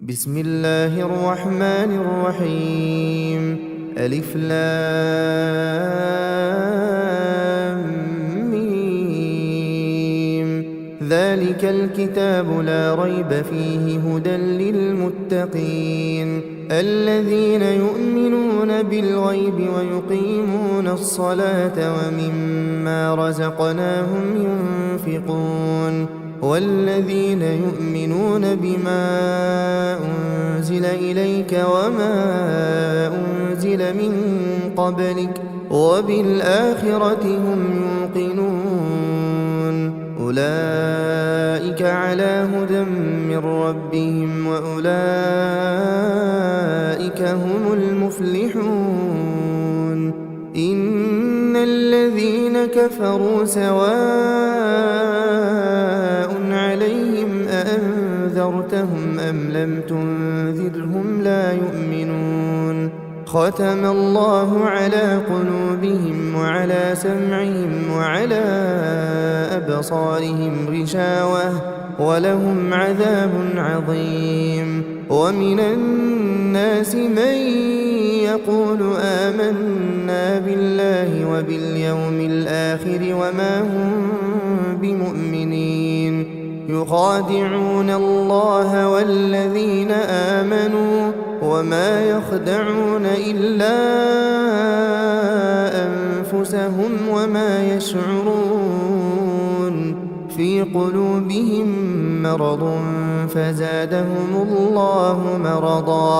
بسم الله الرحمن الرحيم. ألف لام ميم. ذلك الكتاب لا ريب فيه هدى للمتقين الذين يؤمنون بالغيب ويقيمون الصلاة ومما رزقناهم ينفقون والذين يؤمنون بما أنزل إليك وما أنزل من قبلك وبالآخرة هم يوقنون أولئك على هدى من ربهم وأولئك هم المفلحون. إن الذين كفروا سواء عليهم أأنذرتهم أم لم تنذرهم لا يؤمنون. ختم الله على قلوبهم وعلى سمعهم وعلى أبصارهم غشاوة ولهم عذاب عظيم. ومن الناس من يقول آمنا بالله وباليوم الآخر وما هم بمؤمنين يخادعون الله والذين آمنوا وما يخدعون إلا أنفسهم وما يشعرون. في قلوبهم مرض فزادهم الله مرضا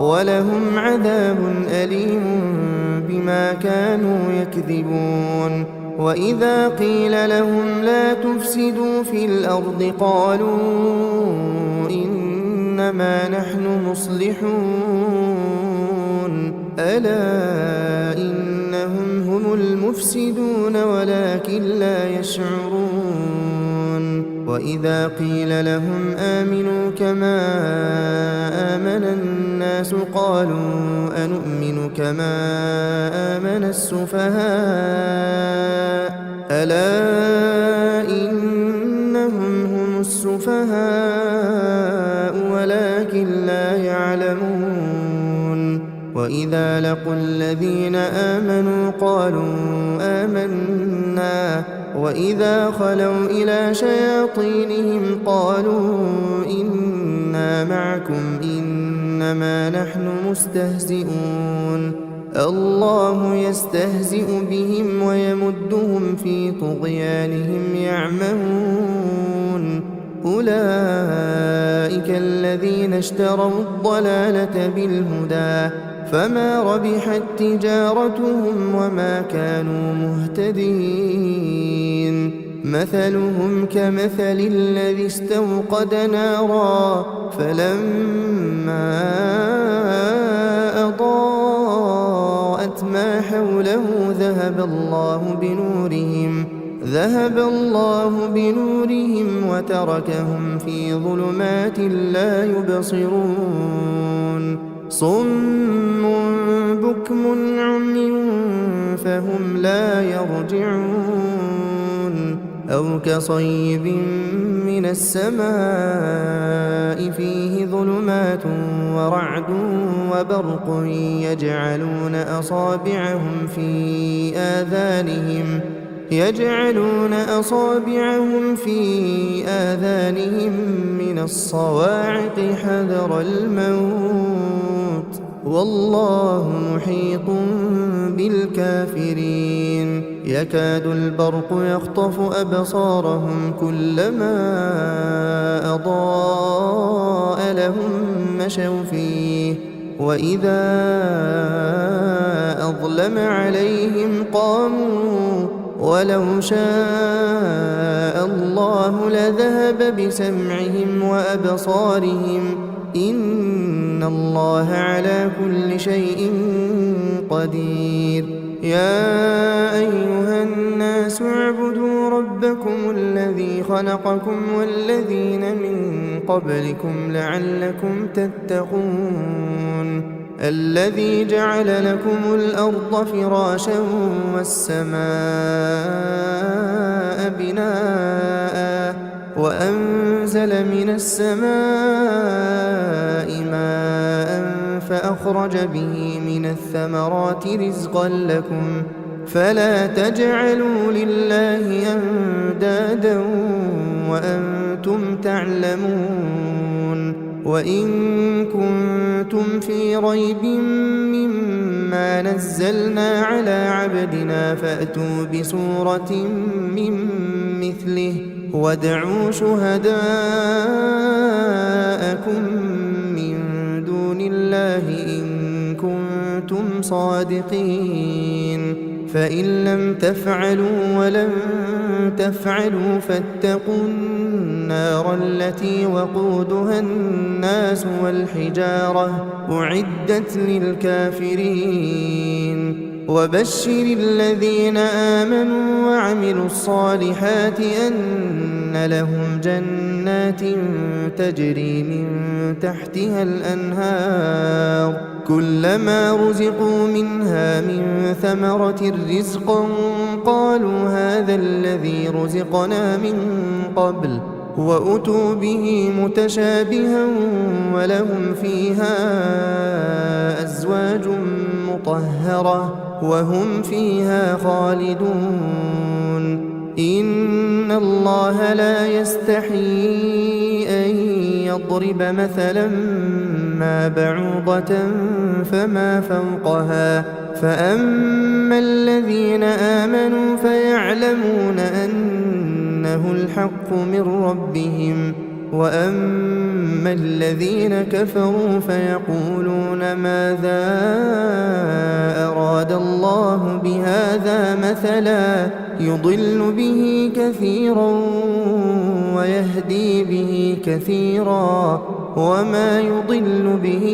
ولهم عذاب أليم بما كانوا يكذبون. وإذا قيل لهم لا تفسدوا في الأرض قالوا إنما نحن مصلحون ألا إنهم هم المفسدون ولكن لا يشعرون. وإذا قيل لهم آمنوا كما آمن الناس قالوا أنؤمن كما آمن السفهاء ألا إنهم هم السفهاء ولكن لا يعلمون. وإذا لقوا الذين آمنوا قالوا آمنا وإذا خلوا إلى شياطينهم قالوا إنا معكم إنما نحن مستهزئون. الله يستهزئ بهم ويمدهم في طغيانهم يعمهون. أولئك الذين اشتروا الضلالة بالهدى فما ربحت تجارتهم وما كانوا مهتدين. مثلهم كمثل الذي استوقد نارا فلما أضاءت ما حوله ذهب الله بنورهم وتركهم في ظلمات لا يبصرون. صم بكم عمي فهم لا يرجعون. أو كصيب من السماء فيه ظلمات ورعد وبرق يجعلون أصابعهم في آذانهم من الصواعق حذر الموت والله محيط بالكافرين. يكاد البرق يخطف أبصارهم كلما أضاء لهم مشوا فيه وإذا أظلم عليهم قاموا ولو شاء الله لذهب بسمعهم وأبصارهم إن الله على كل شيء قدير. يا أيها الناس اعبدوا ربكم الذي خلقكم والذين من قبلكم لعلكم تتقون. الذي جعل لكم الأرض فراشا والسماء بناء وأنزل من السماء فأخرج به من الثمرات رزقا لكم فلا تجعلوا لله أندادا وأنتم تعلمون وإن كنتم في ريب مما نزلنا على عبدنا فأتوا بسورة من مثله وادعوا شهداءكم من دون الله إن كنتم صادقين فإن لم تفعلوا ولن تفعلوا فاتقوا النار التي وقودها الناس والحجارة أعدت للكافرين وبشر الذين آمنوا وعملوا الصالحات أن لهم جنات تجري من تحتها الأنهار كلما رزقوا منها من ثمرة رزقا قالوا هذا الذي رزقنا من قبل وأتوا به متشابها ولهم فيها أزواج مطهرة وهم فيها خالدون إن الله لا يستحيي أن يضرب مثلا ما بعوضة فما فوقها فأما الذين آمنوا فيعلمون أنه الحق من ربهم وأما الذين كفروا فيقولون ماذا أراد الله بهذا مثلا يضل به كثيرا ويهدي به كثيرا وما يضل به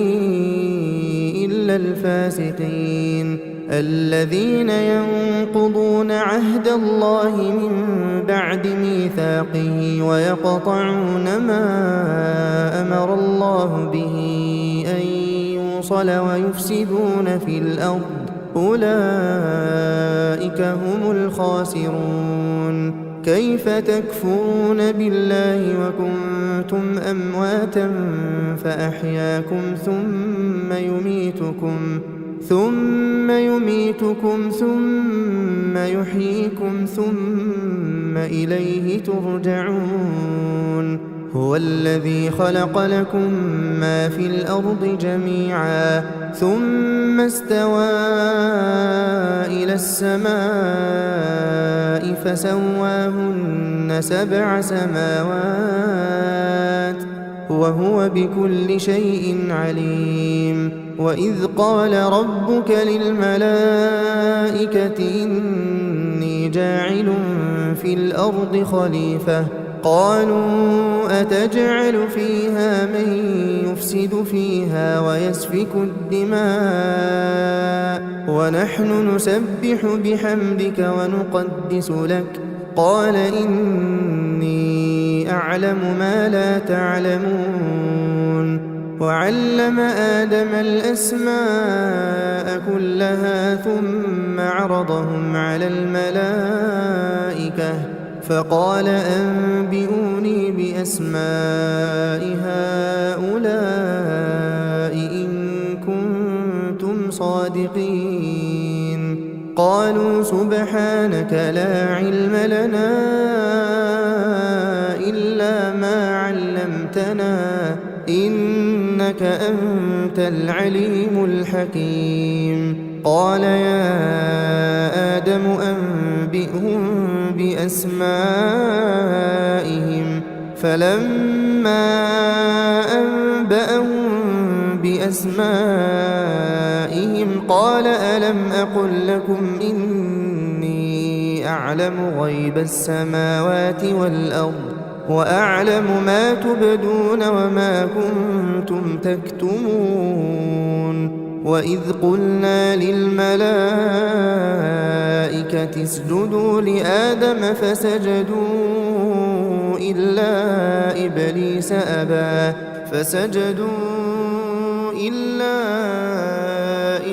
إلا الفاسقين الذين ينقضون عهد الله من بعد ميثاقه ويقطعون ما أمر الله به أن يوصل ويفسدون في الأرض أولئك هم الخاسرون كيف تكفرون بالله وكنتم أمواتا فأحياكم ثم يميتكم ثم يحييكم ثم إليه ترجعون هو الذي خلق لكم ما في الأرض جميعا ثم استوى إلى السماء فسواهن 7 سماوات وهو بكل شيء عليم وإذ قال ربك للملائكة إني جاعل في الأرض خليفة قالوا أتجعل فيها من يفسد فيها ويسفك الدماء ونحن نسبح بحمدك ونقدس لك قال إني أعلم ما لا تعلمون وعلم آدم الأسماء كلها ثم عرضهم على الملائكة فقال أنبئوني بأسماء هؤلاء إن كنتم صادقين قالوا سبحانك لا علم لنا إلا ما علمتنا إنك أنت العليم الحكيم قال يا آدم أنبئهم بأسمائهم فلما أنبأهم بأسمائهم قال ألم أقل لكم إني أعلم غيب السماوات والأرض وأعلم ما تبدون وما كنتم تكتمون وإذ قلنا للملائكة اسجدوا لآدم فسجدوا إلا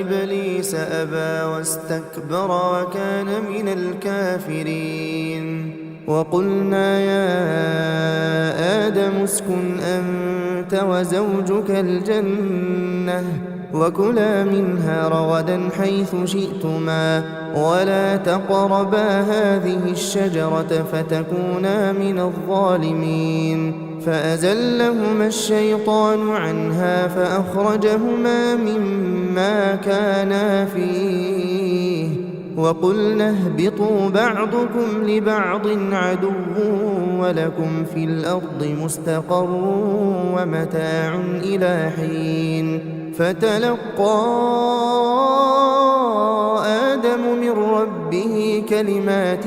إبليس أبى واستكبر وكان من الكافرين وقلنا يا آدم اسكن أنت أنت وزوجك الجنة وكلا منها رغدا حيث شئتما ولا تقربا هذه الشجرة فتكونا من الظالمين فأزلهما الشيطان عنها فأخرجهما مما كانا فيه وقلنا اهبطوا بعضكم لبعض عدو ولكم في الأرض مستقر ومتاع إلى حين فتلقى آدم من ربه كلمات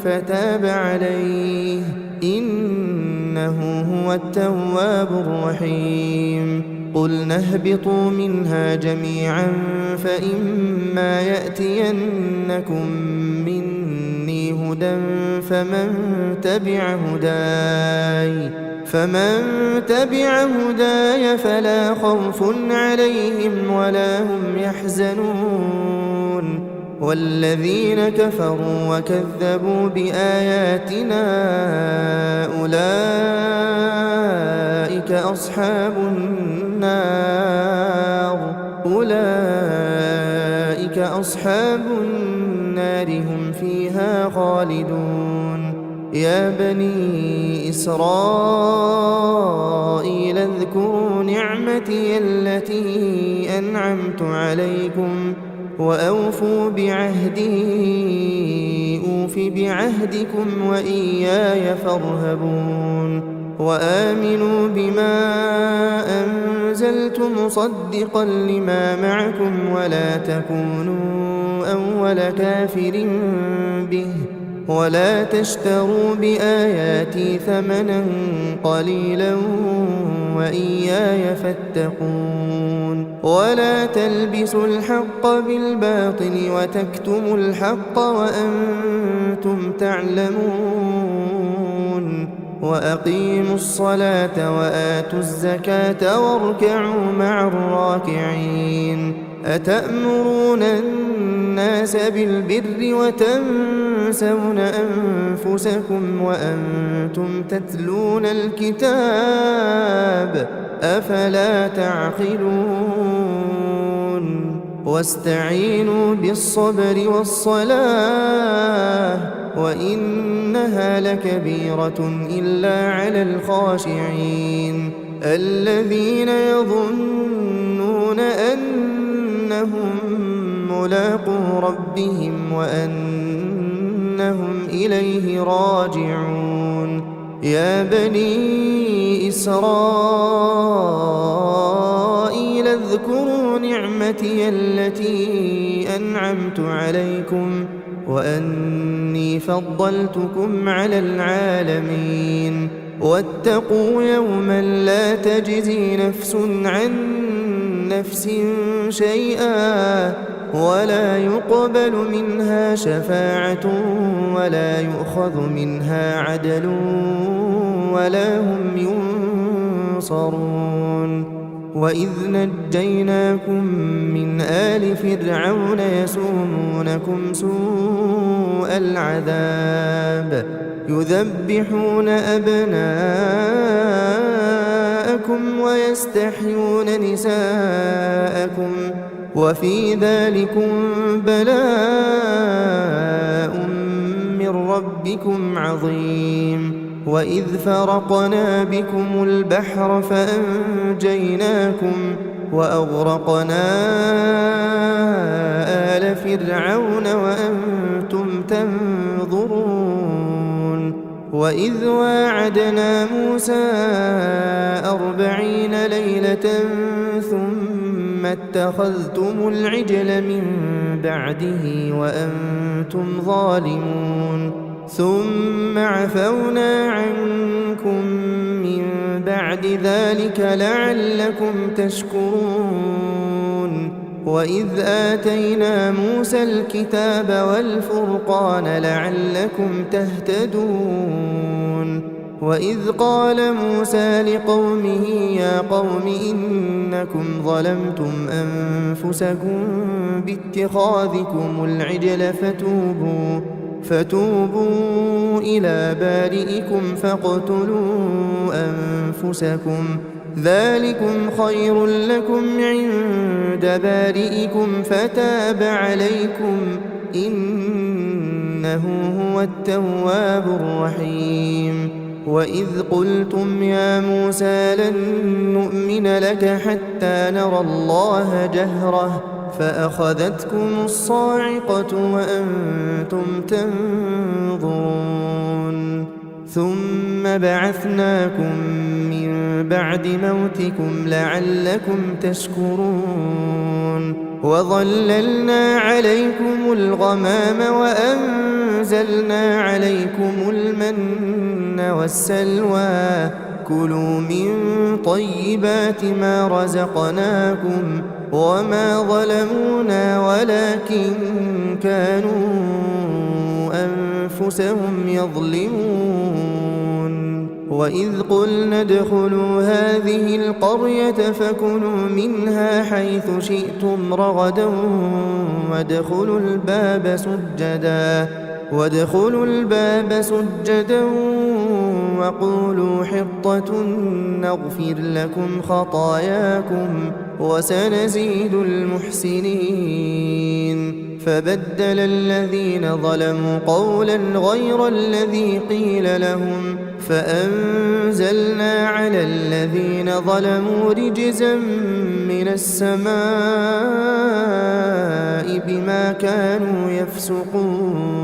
فتاب عليه إنه هو التواب الرحيم قلنا اهبطوا منها جميعا فإما يأتينكم مني هدى فمن تبع هداي فلا خوف عليهم ولا هم يحزنون والذين كفروا وكذبوا بآياتنا أولئك أصحاب النار هم فيها خالدون يا بني إسرائيل اذكروا نعمتي التي أنعمت عليكم وأوفوا بعهدي أوف بعهدكم وإياي فارهبون وآمنوا بما أنزلت مصدقا لما معكم ولا تكونوا أول كافر به ولا تشتروا بآياتي ثمنا قليلا وإياي فاتقون ولا تلبسوا الحق بالباطل وتكتموا الحق وأنتم تعلمون وأقيموا الصلاة وآتوا الزكاة واركعوا مع الراكعين أتأمرون الناس بالبر وتنسون أنفسكم وأنتم تتلون الكتاب أفلا تعقلون واستعينوا بالصبر والصلاة وإنها لكبيرة إلا على الخاشعين الذين يظنون أنهم ملاقو ربهم وأنهم إليه راجعون يا بني إسرائيل اذكروا نعمتي التي أنعمت عليكم وأني فضلتكم على العالمين واتقوا يوما لا تجزي نفس عن نفس شيئا ولا يقبل منها شفاعة ولا يؤخذ منها عدل ولا هم ينصرون وإذ نجيناكم من آل فرعون يسومونكم سوء العذاب يذبحون أبناءكم ويستحيون نساءكم وفي ذلكم بلاء من ربكم عظيم وإذ فرقنا بكم البحر فأنجيناكم وأغرقنا آل فرعون وأنتم تنظرون وإذ واعدنا موسى 40 ليلة ثم اتخذتم العجل من بعده وأنتم ظالمون ثم عفونا عنكم من بعد ذلك لعلكم تشكرون وإذ آتينا موسى الكتاب والفرقان لعلكم تهتدون وإذ قال موسى لقومه يا قوم إنكم ظلمتم أنفسكم باتخاذكم العجل فتوبوا إلى بارئكم فاقتلوا أنفسكم ذلكم خير لكم عند بارئكم فتاب عليكم إنه هو التواب الرحيم وإذ قلتم يا موسى لن نؤمن لك حتى نرى الله جهرة فأخذتكم الصاعقة وأنتم تنظرون ثم بعثناكم من بعد موتكم لعلكم تشكرون وظللنا عليكم الغمام وأنزلنا عليكم المن والسلوى كلوا من طيبات ما رزقناكم وما ظلمونا ولكن كانوا أنفسهم يظلمون وإذ قلنا ادخلوا هذه القرية فكلوا منها حيث شئتم رغدا وادخلوا الباب سجدا وقولوا حطة نغفر لكم خطاياكم وسنزيد المحسنين فبدل الذين ظلموا قولا غير الذي قيل لهم فأنزلنا على الذين ظلموا رجزا من السماء بما كانوا يفسقون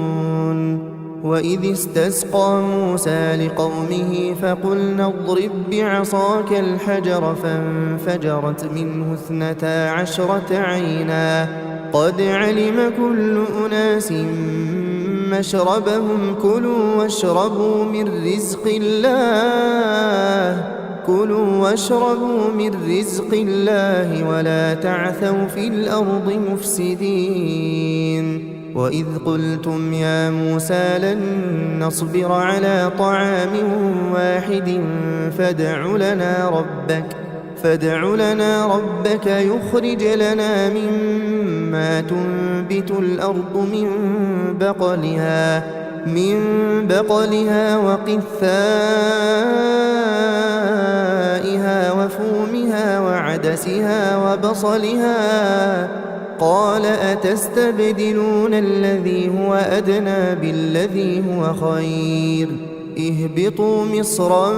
وإذ استسقى موسى لقومه فقلنا اضرب بعصاك الحجر فانفجرت منه 12 عينا قد علم كل أناس مشربهم كلوا واشربوا من رزق الله ولا تعثوا في الأرض مفسدين وإذ قلتم يا موسى لن نصبر على طعام واحد فادع لنا ربك يخرج لنا مما تنبت الأرض من بقلها وقثائها وفومها وعدسها وبصلها قال أتستبدلون الذي هو أدنى بالذي هو خير اهبطوا مصرا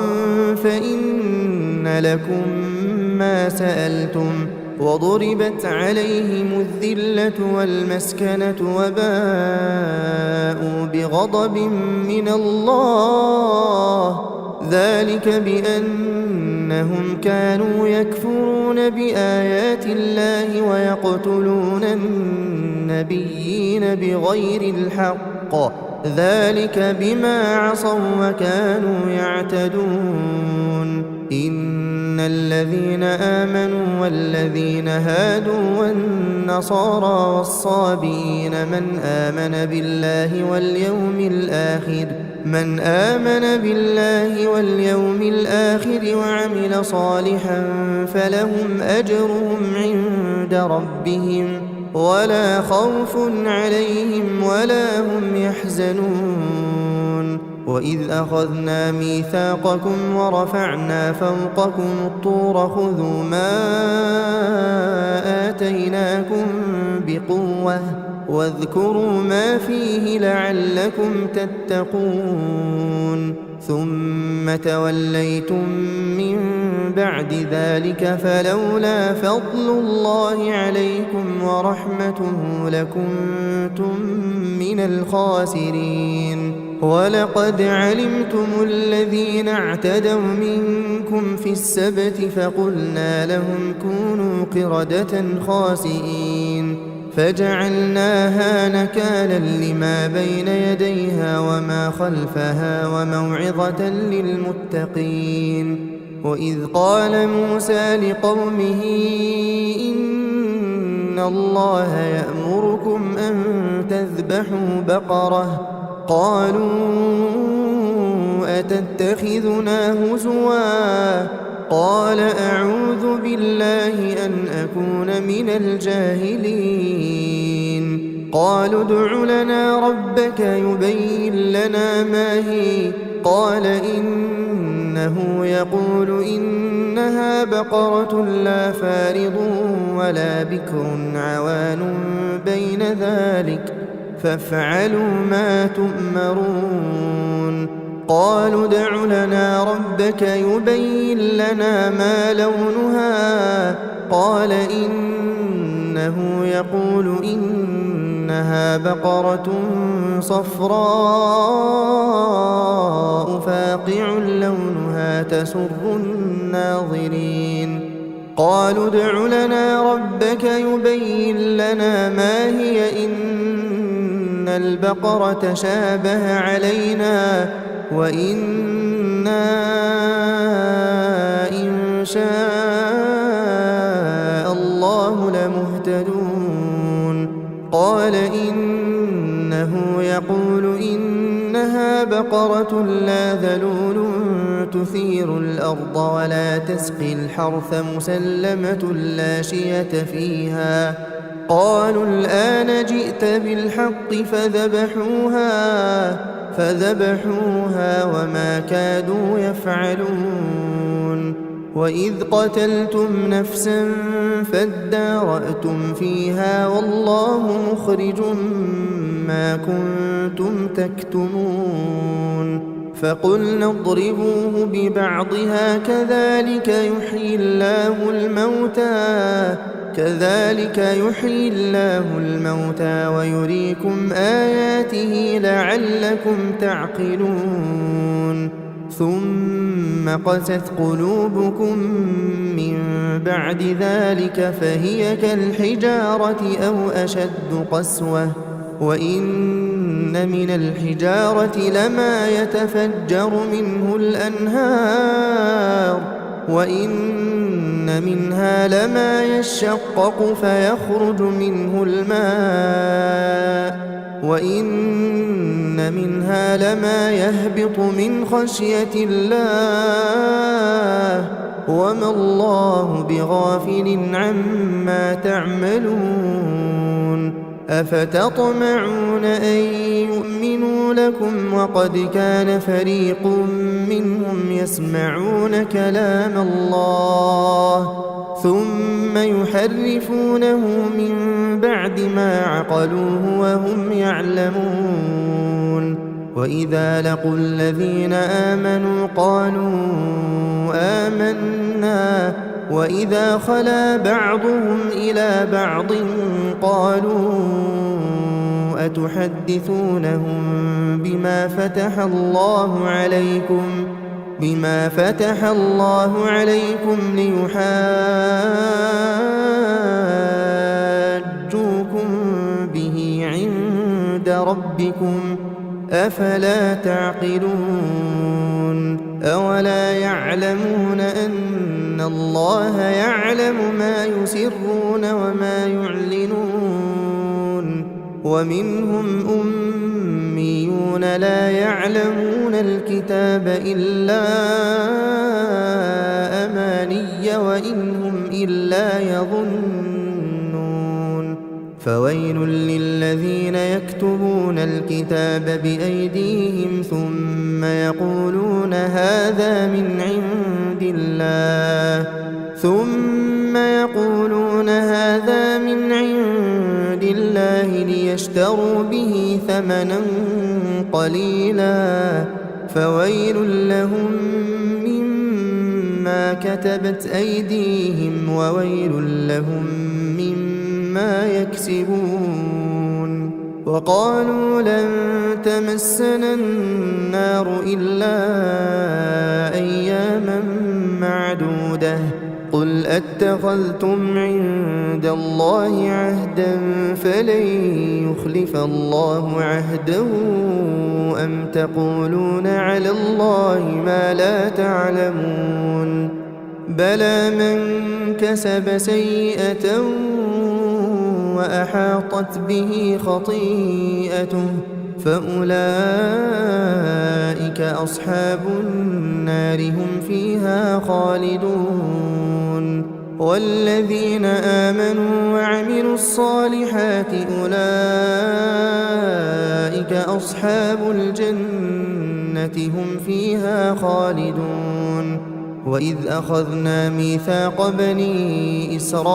فإن لكم ما سألتم وضربت عليهم الذلة والمسكنة وباءوا بغضب من الله ذلك بأنهم كانوا يكفرون بآيات الله ويقتلون النبيين بغير الحق ذلك بما عصوا وكانوا يعتدون إن الذين آمنوا والذين هادوا والنصارى والصابئين من آمن بالله واليوم الآخر وعمل صالحا فلهم أجرهم عند ربهم ولا خوف عليهم ولا هم يحزنون وإذ أخذنا ميثاقكم ورفعنا فوقكم الطور خذوا ما آتيناكم بقوة واذكروا ما فيه لعلكم تتقون ثم توليتم من بعد ذلك فلولا فضل الله عليكم ورحمته لكنتم من الخاسرين ولقد علمتم الذين اعتدوا منكم في السبت فقلنا لهم كونوا قردة خاسئين فجعلناها نكالا لما بين يديها وما خلفها وموعظة للمتقين وإذ قال موسى لقومه إن الله يأمركم أن تذبحوا بقرة قالوا أتتخذنا هزوا قال أعوذ بالله أن أكون من الجاهلين قالوا ادع لنا ربك يبين لنا ما هي قال إن إنه يقول إنها بقرة لا فارض ولا بكر عوان بين ذلك فافعلوا ما تؤمرون. قالوا ادع لنا ربك يبين لنا ما لونها قال إنه يقول إنها بقرة صفراء فاقع لونها تسر الناظرين. قالوا ادع لنا ربك يبين لنا ما هي إن البقرة شابه علينا وإنا إن شاء الله لمهتدون. قال إنه يقول إنها بقرة لا ذلول تثير الأرض ولا تسقي الحرث مسلمة لا شية فيها. قالوا الآن جئت بالحق فذبحوها وما كادوا يفعلون. وإذ قتلتم نفسا فادارأتم فيها والله مخرج ما كنتم تكتمون. فقلنا اضربوه ببعضها كذلك يحيي الله الموتى ويريكم آياته لعلكم تعقلون. ثم قست قلوبكم من بعد ذلك فهي كالحجارة أو أشد قسوة وإن من الحجارة لما يتفجر منه الأنهار وإن منها لما يشقق فيخرج منه الماء وإن منها لما يهبط من خشية الله وما الله بغافل عما تعملون. أفتطمعون أن يؤمنوا لكم وقد كان فريق منهم يسمعون كلام الله ثم يحرفونه من بعد ما عقلوه وهم يعلمون. وإذا لقوا الذين آمنوا قالوا آمنا وإذا خلا بعضهم إلى بعض قالوا أتحدثونهم بما فتح الله عليكم ليحاجوكم به عند ربكم أفلا تعقلون. أولا يعلمون أن الله يعلم ما يسرون وما يعلنون. ومنهم أميون لا يعلمون الكتاب إلا أماني وإن هم إلا يظنون. فويل للذين يكتبون الكتاب بأيديهم ثم يقولون هذا من عند الله ليشتروا به ثمنا قليلا فويل لهم مما كتبت أيديهم وويل لهم مما يكسبون. وقالوا لن تمسنا النار إلا أياما معدودة قل أتخذتم عند الله عهدا فلن يخلف الله عهده أم تقولون على الله ما لا تعلمون. بلى من كسب سيئة وأحاطت به خطيئته فأولئك أصحاب النار هم فيها خالدون. والذين آمنوا وعملوا الصالحات أولئك أصحاب الجنة هم فيها خالدون. وإذ أخذنا ميثاق بني إسرائيل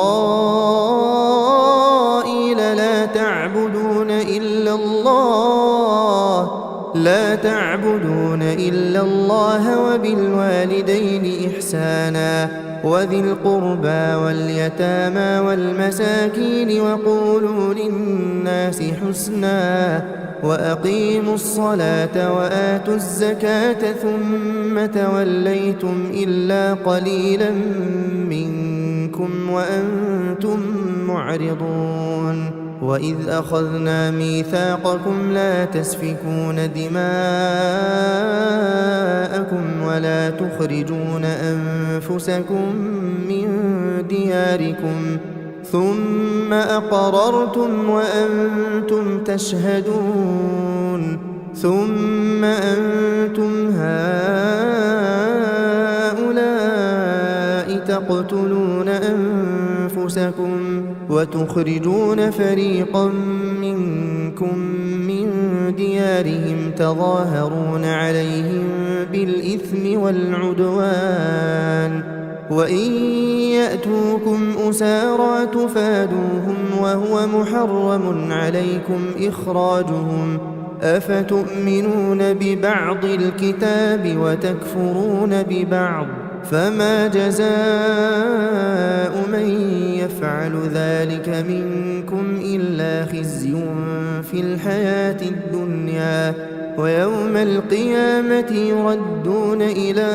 لا تعبدون إلا الله وبالوالدين إحسانا وذي القربى واليتامى والمساكين وقولوا للناس حسنا وأقيموا الصلاة وآتوا الزكاة ثم توليتم إلا قليلا منكم وأنتم معرضون وإذ أخذنا ميثاقكم لا تسفكون دماءكم ولا تخرجون أنفسكم من دياركم ثم أقررتم وأنتم تشهدون ثم أنتم هؤلاء تقتلون أنفسكم وتخرجون فريقا منكم من ديارهم تظاهرون عليهم بالإثم والعدوان وإن يأتوكم أسارى تفادوهم وهو محرم عليكم إخراجهم أفتؤمنون ببعض الكتاب وتكفرون ببعض فما جزاء من يفعل ذلك منكم إلا خزي في الحياة الدنيا ويوم القيامة يردون إلى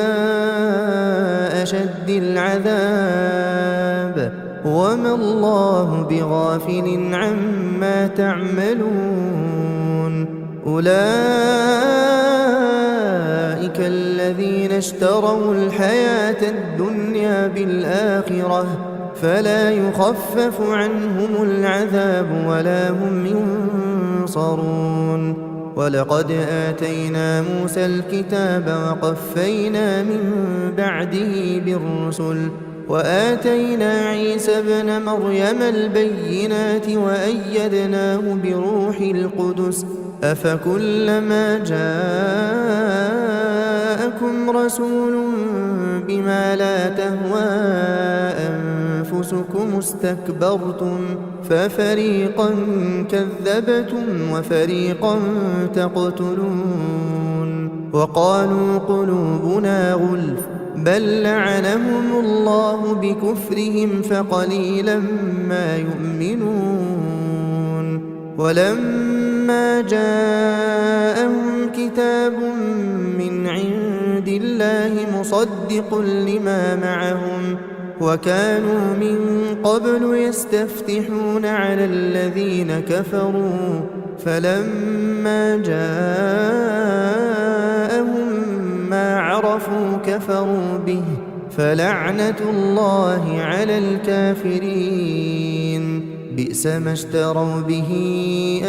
أشد العذاب وما الله بغافل عما تعملون أولئك الذين اشتروا الحياة الدنيا بالآخرة فلا يخفف عنهم العذاب ولا هم ينصرون ولقد آتينا موسى الكتاب وقفينا من بعده بالرسل وآتينا عيسى ابن مريم البينات وأيدناه بروح القدس أفكلما جاءكم رسول بما لا تهوى أنفسكم استكبرتم ففريقا كذبتم وفريقا تقتلون وقالوا قلوبنا غلف بل لعنهم الله بكفرهم فقليلا ما يؤمنون ولما جاءهم كتاب من عند الله مصدق لما معهم وكانوا من قبل يستفتحون على الذين كفروا فلما جاءهم ما عرفوا كفروا به فلعنة الله على الكافرين بئس ما اشتروا به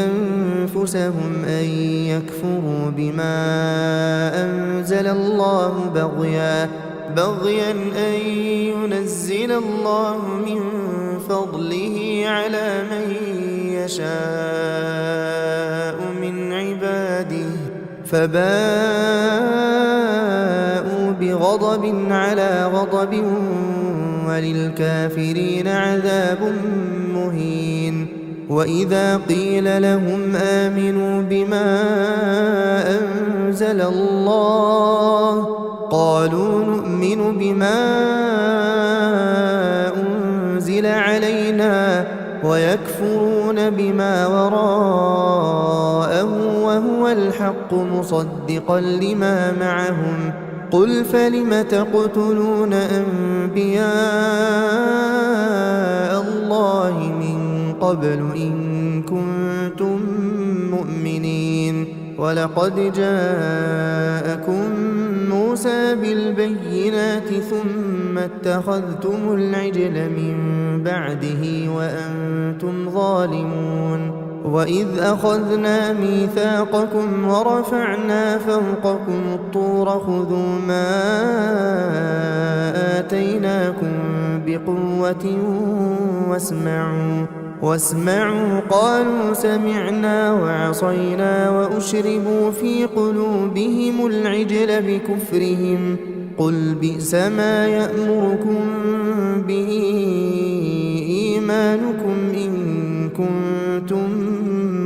أنفسهم أن يكفروا بما أنزل الله بغيا أن ينزل الله من فضله على من يشاء من عباده فباءوا بغضب على غضب وللكافرين عذاب مهين وإذا قيل لهم آمنوا بما أنزل الله قالوا نؤمن بما أنزل علينا ويكفرون بما وراءه وهو الحق مصدقا لما معهم قل فلم تقتلون أنبياء الله من قبل إن كنتم مؤمنين ولقد جاءكم موسى بالبينات ثم اتخذتم العجل من بعده وأنتم ظالمون وإذ أخذنا ميثاقكم ورفعنا فوقكم الطور خذوا ما آتيناكم بقوة واسمعوا قالوا سمعنا وعصينا وأشربوا في قلوبهم العجل بكفرهم قل بئس ما يأمركم به إيمانكم إن كنتم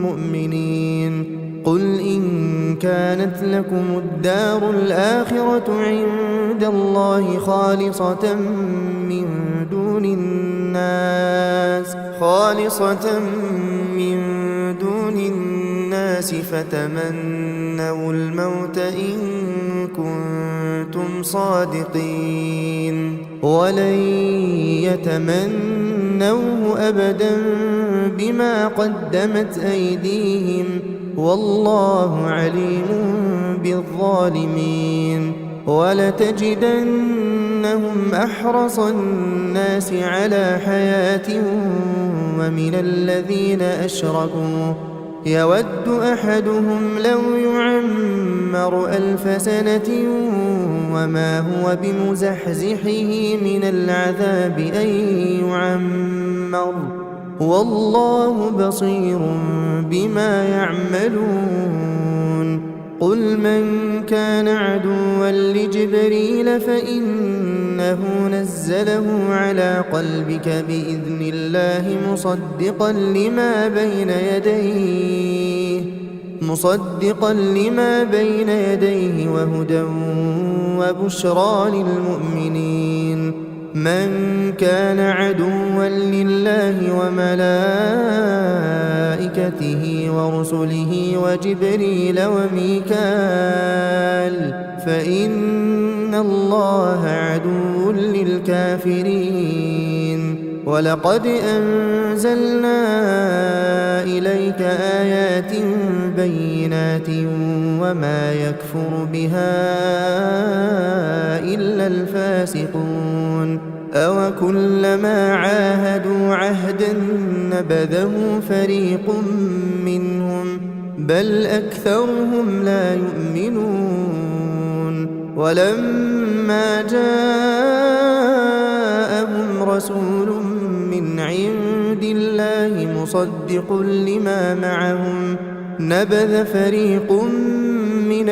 مؤمنين قل إن كانت لكم الدار الآخرة عند الله خالصة من دون الناس فتمنوا الموت إن كنتم صادقين ولن يتمنوه أبدا بما قدمت أيديهم والله عليم بالظالمين ولتجدنهم أحرص الناس على حياة ومن الذين أشركوا يود أحدهم لو يعمر 1000 سنة وما هو بمزحزحه من العذاب أن يعمر والله بصير بما يعملون قل من كان عدوا لجبريل فإنه نزله على قلبك بإذن الله مصدقا لما بين يديه وهدى وبشرى للمؤمنين من كان عدوا لله وملائكته ورسله وجبريل وميكال فإن الله عدو للكافرين ولقد أنزلنا إليك آيات بينات وما يكفر بها إلا الفاسقون أوكلما عاهدوا عهدا نبذه فريق منهم بل أكثرهم لا يؤمنون ولما جاءهم رسول من عند الله مصدق لما معهم نبذ فريق من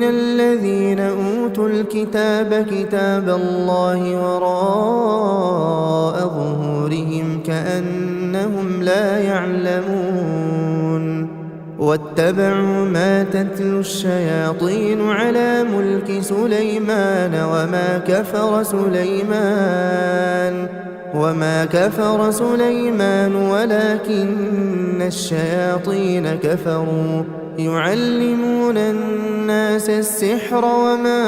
الذين أوتوا الكتاب كتاب الله وراء ظهورهم كأنهم لا يعلمون واتبعوا ما تتلو الشياطين على ملك سليمان وما كفر سليمان ولكن الشياطين كفروا يعلمون الناس السحر وما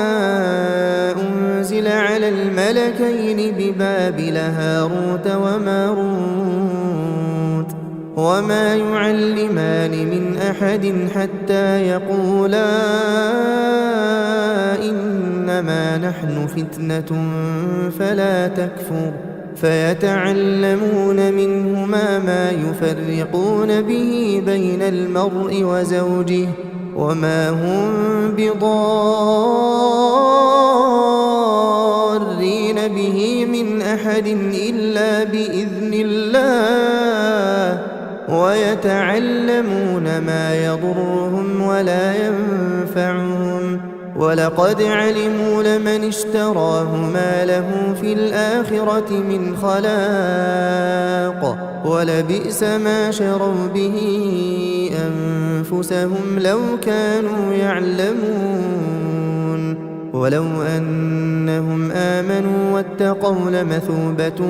أنزل على الملكين ببابل هاروت وماروت وما يعلمان من أحد حتى يقولا إنما نحن فتنة فلا تكفر فيتعلمون منهما ما يفرقون به بين المرء وزوجه وما هم بضارين به من أحد إلا بإذن الله ويتعلمون ما يضرهم ولا ينفعهم ولقد علموا لمن اشتراه ما له في الآخرة من خلاق ولبئس ما شروا به أنفسهم لو كانوا يعلمون ولو أنهم آمنوا واتقوا لمثوبة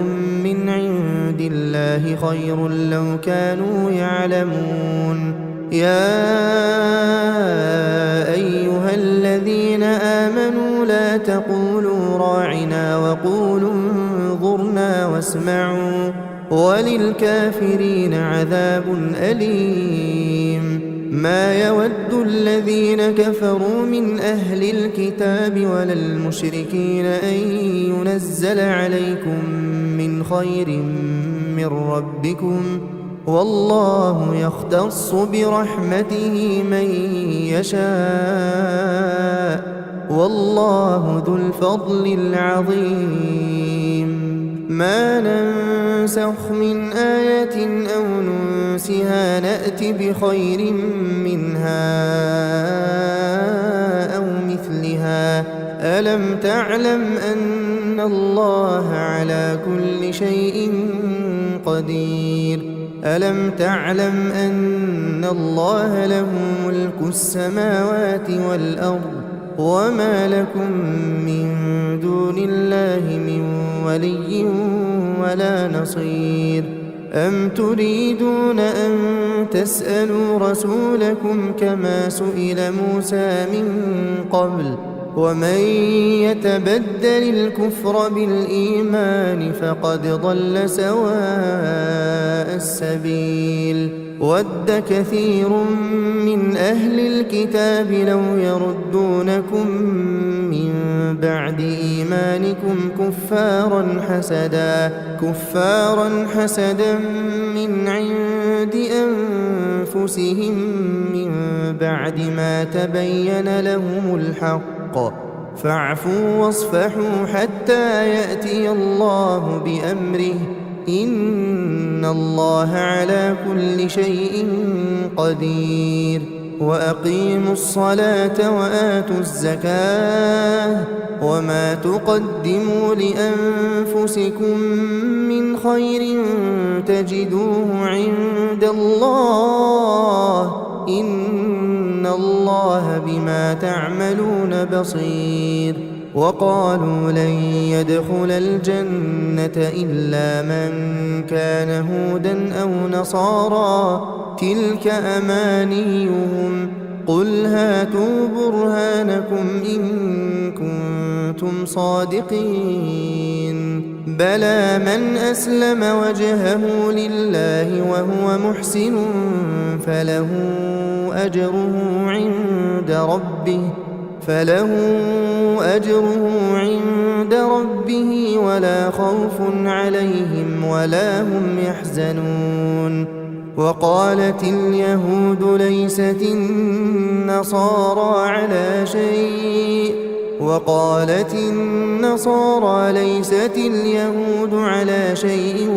من عند الله خير لو كانوا يعلمون يا أيها الذين آمنوا لا تقولوا راعنا وقولوا انظرنا واسمعوا وللكافرين عذاب أليم ما يود الذين كفروا من أهل الكتاب ولا المشركين أن ينزل عليكم من خير من ربكم والله يختص برحمته من يشاء والله ذو الفضل العظيم ما ننسخ من آية أو ننسها نأت بخير منها أو مثلها ألم تعلم أن الله على كل شيء قدير ألم تعلم أن الله له ملك السماوات والأرض وما لكم من دون الله من ولي ولا نصير أم تريدون أن تسألوا رسولكم كما سئل موسى من قبل ومن يتبدل الكفر بالإيمان فقد ضل سواء السبيل ود كثير من أهل الكتاب لو يردونكم من بعد إيمانكم كفارا حسدا من عند أنفسهم من بعد ما تبين لهم الحق فاعفوا واصفحوا حتى يأتي الله بأمره إن الله على كل شيء قدير وأقيموا الصلاة وآتوا الزكاة وما تقدموا لأنفسكم من خير تجدوه عند الله إن الله بما تعملون بصير وقالوا لن يدخل الجنة إلا من كان هودا أو نصارى تلك أمانيهم قل هاتوا برهانكم إن كنتم صادقين بلى من أسلم وجهه لله وهو محسن فله أجره عند ربه ولا خوف عليهم ولا هم يحزنون وقالت اليهود ليست النصارى على شيء وقالت النصارى ليست اليهود على شيء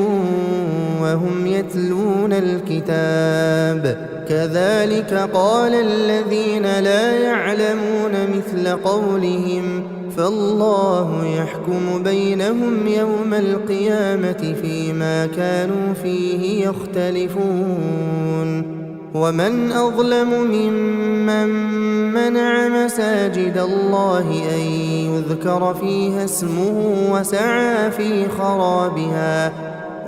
وهم يتلون الكتاب كذلك قال الذين لا يعلمون مثل قولهم فالله يحكم بينهم يوم القيامة فيما كانوا فيه يختلفون ومن أظلم ممن منع مساجد الله أن يذكر فيها اسمه وسعى في خرابها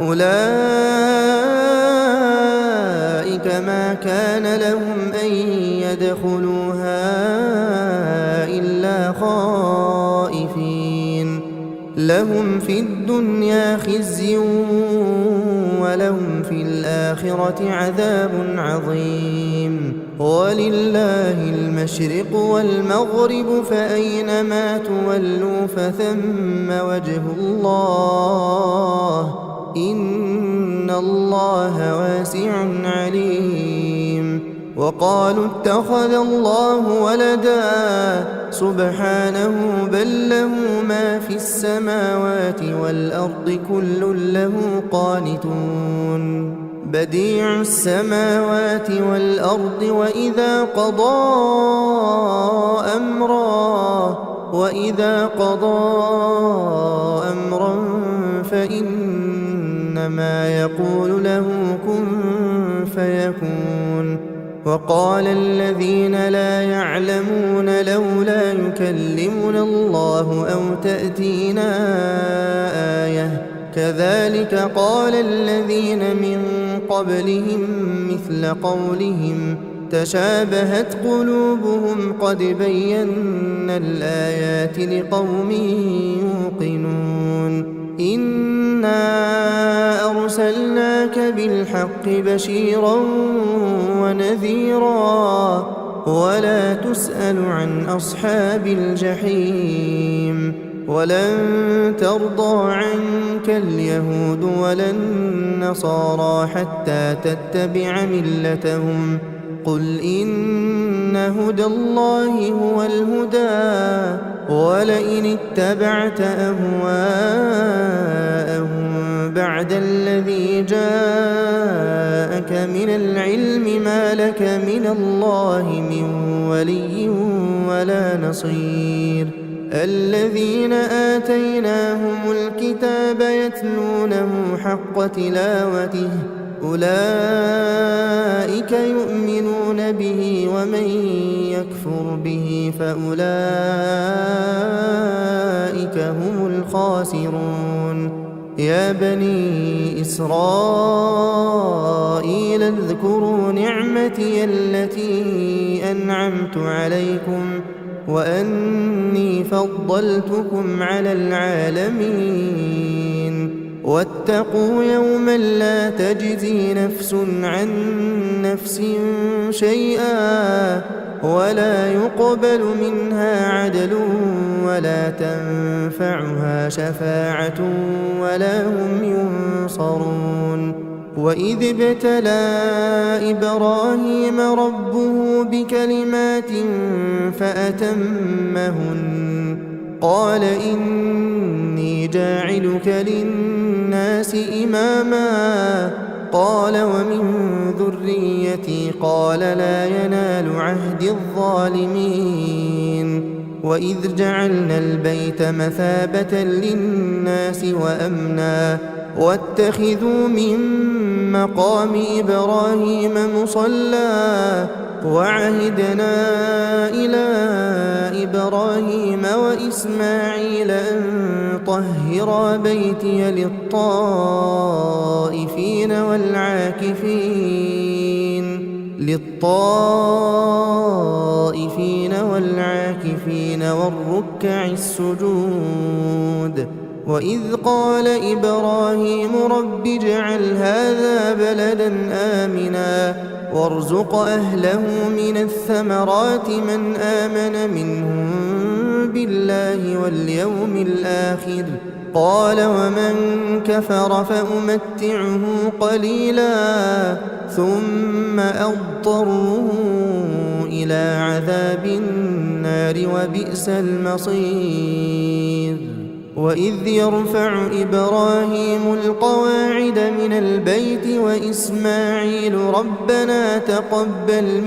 أولئك ما كان لهم أن يدخلوها إلا خائفين لهم في الدنيا خزي ولهم في الآخرة عذاب عظيم ولله المشرق والمغرب فأينما تولوا فثم وجه الله إن الله واسع عليم وقالوا اتخذ الله ولدا سبحانه بل له ما في السماوات والأرض كل له قانتون بديع السماوات والأرض وإذا قضى أمرا فإنما يقول له كن فيكون وقال الذين لا يعلمون لولا يكلمنا الله أو تأتينا آية كذلك قال الذين من قبلهم مثل قولهم تشابهت قلوبهم قد بينا الآيات لقوم يوقنون إنا أرسلناك بالحق بشيرا ونذيرا ولا تسأل عن أصحاب الجحيم ولن ترضى عنك اليهود ولا النصارى حتى تتبع ملتهم قل إن هدى الله هو الهدى ولئن اتبعت أهواءهم بعد الذي جاءك من العلم ما لك من الله من ولي ولا نصير الذين آتيناهم الكتاب يتلونه حق تلاوته أولئك يؤمنون به ومن يكفر به فأولئك هم الخاسرون يا بني إسرائيل اذكروا نعمتي التي أنعمت عليكم وأني فضلتكم على العالمين واتقوا يوما لا تجزي نفس عن نفس شيئا ولا يقبل منها عدل ولا تنفعها شفاعة ولا هم ينصرون وإذ ابتلى إبراهيم ربه بكلمات فأتمهن قال إني جاعلك للناس إماما قال ومن ذريتي قال لا ينال عهد الظالمين وإذ جعلنا البيت مثابة للناس وأمنا واتخذوا من مقام إبراهيم مصلى وعهدنا إلى إبراهيم وإسماعيل أن طهرا بيتي للطائفين والعاكفين والركع السجود وإذ قال إبراهيم رب اجعل هذا بلدا آمنا وارزق أهله من الثمرات من آمن منهم بالله واليوم الآخر قال ومن كفر فأمتعه قليلا ثم أضطره إلى عذاب النار وبئس المصير وإذ يرفع إبراهيم القواعد من البيت وإسماعيل ربنا تقبل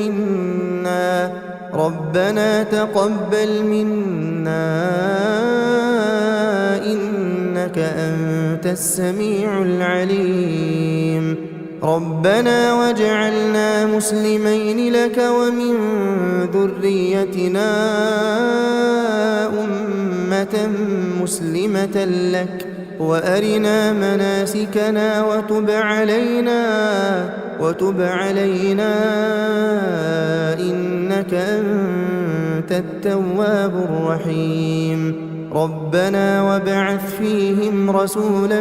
منا إنك أنت السميع العليم ربنا واجعلنا مسلمين لك ومن ذريتنا أمة مسلمة لك وأرنا مناسكنا وتب علينا إنك أنت التواب الرحيم ربنا وابعث فيهم رسولا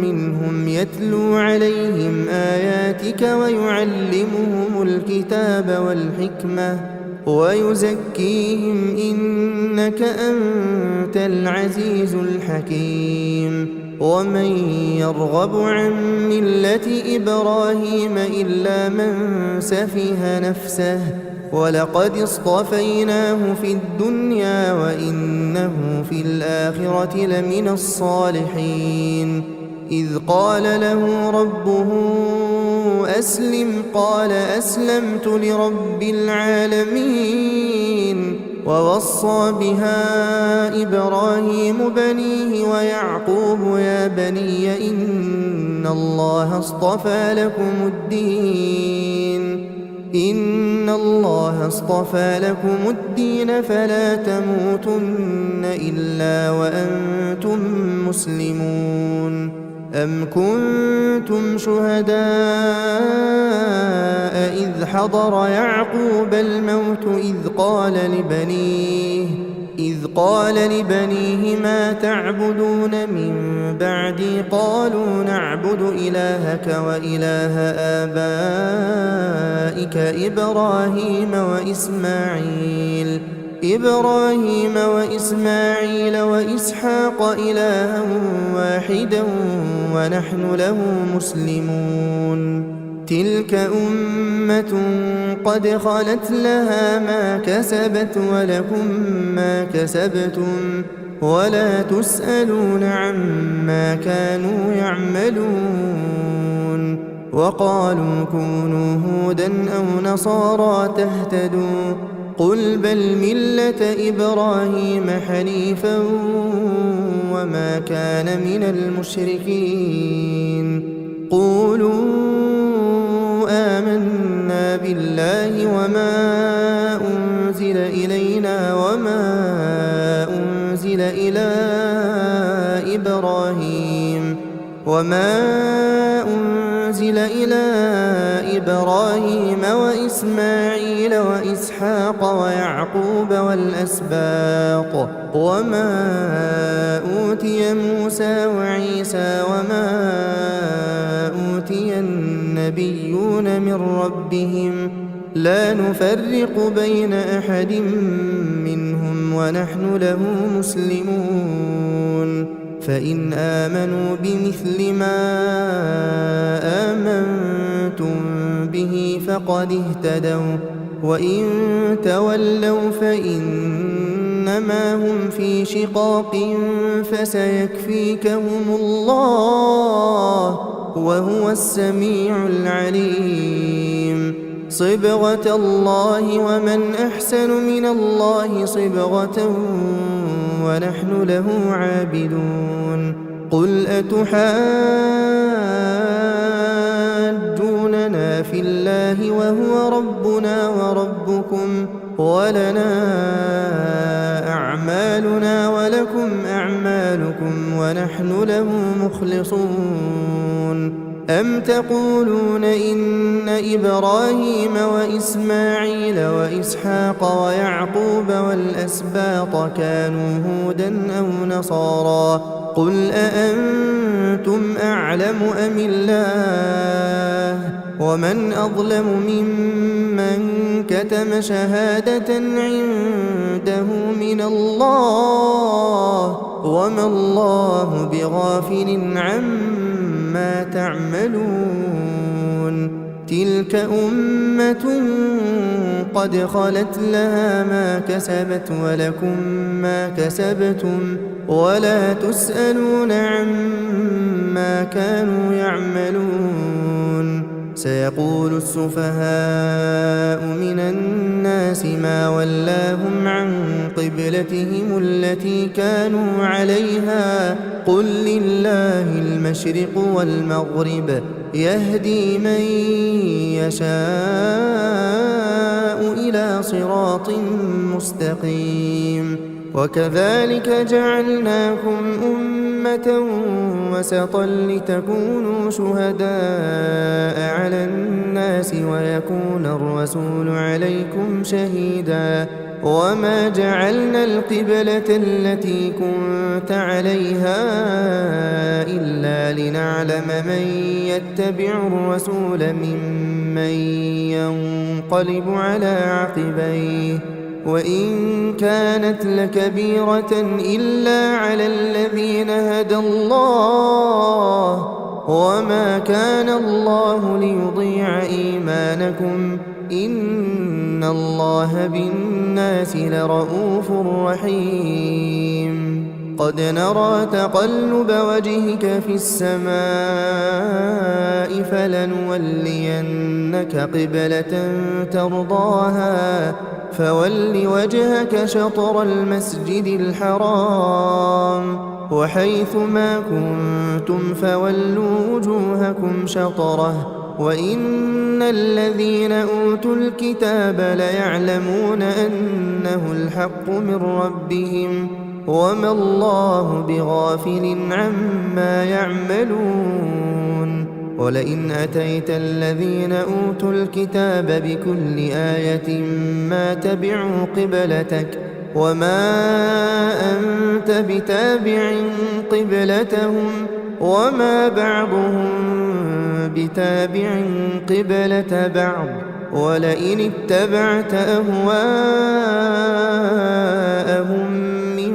منهم يتلو عليهم آياتك ويعلمهم الكتاب والحكمة ويزكيهم إنك أنت العزيز الحكيم ومن يرغب عن ملة إبراهيم إلا من سفه نفسه ولقد اصطفيناه في الدنيا وإنه في الآخرة لمن الصالحين إذ قال له ربه أسلم قال أسلمت لرب العالمين ووصى بها إبراهيم بنيه ويعقوب يا بني إن الله اصطفى لكم الدين فلا تموتن إلا وأنتم مسلمون أم كنتم شهداء إذ حضر يعقوب الموت إذ قال لبنيه ما تعبدون من بعدي قالوا نعبد إلهك وإله آبائك إبراهيم وإسماعيل وإسحاق إلها واحدا ونحن له مسلمون تلك أمة قد خلت لها ما كسبت ولكم ما كسبتم ولا تسألون عما كانوا يعملون وقالوا كونوا هودا أو نصارى تهتدوا قل بل ملة إبراهيم حنيفا وما كان من المشركين قولوا آمنا بالله وما أنزل إلينا وما أنزل إلى إبراهيم وإسماعيل وإسحاق ويعقوب والأسباط وما أوتي موسى وعيسى وما أوتي النبيون من ربهم لا نفرق بين أحد منهم ونحن له مسلمون فإن آمنوا بمثل ما آمنتم به فقد اهتدوا وإن تولوا فإنما هم في شقاق فسيكفيكهم الله وهو السميع العليم صبغة الله ومن أحسن من الله صبغة ونحن له عابدون قل أتحاجوننا في الله وهو ربنا وربكم ولنا أعمالنا ولكم أعمالكم ونحن له مخلصون أم تقولون إن إبراهيم وإسماعيل وإسحاق ويعقوب والأسباط كانوا هودا أو نصارى قل أأنتم أعلم أم الله ومن أظلم ممن كتم شهادة عنده من الله وما الله بغافل عما تعملون تلك أمة قد خلت لها ما كسبت ولكم ما كسبتم ولا تسألون عما كانوا يعملون سيقول السفهاء من الناس ما ولاهم عن قبلتهم التي كانوا عليها قل لله المشرق والمغرب يهدي من يشاء إلى صراط مستقيم وكذلك جعلناكم أمة وسطا لتكونوا شهداء على الناس ويكون الرسول عليكم شهيدا وما جعلنا القبلة التي كنت عليها إلا لنعلم من يتبع الرسول ممن ينقلب على عقبيه وإن كانت لكبيرة إلا على الذين هدى الله وما كان الله ليضيع إيمانكم إن الله بالناس لرءوف رحيم قد نرى تقلب وجهك في السماء فلنولينك قبلة ترضاها فول وجهك شطر المسجد الحرام وحيث ما كنتم فولوا وجوهكم شطره وإن الذين أوتوا الكتاب ليعلمون أنه الحق من ربهم وما الله بغافل عما يعملون ولئن أتيت الذين أوتوا الكتاب بكل آية ما تبعوا قبلتك وما أنت بتابع قبلتهم وما بعضهم بتابع قبلة بعض ولئن اتبعت أهواءهم من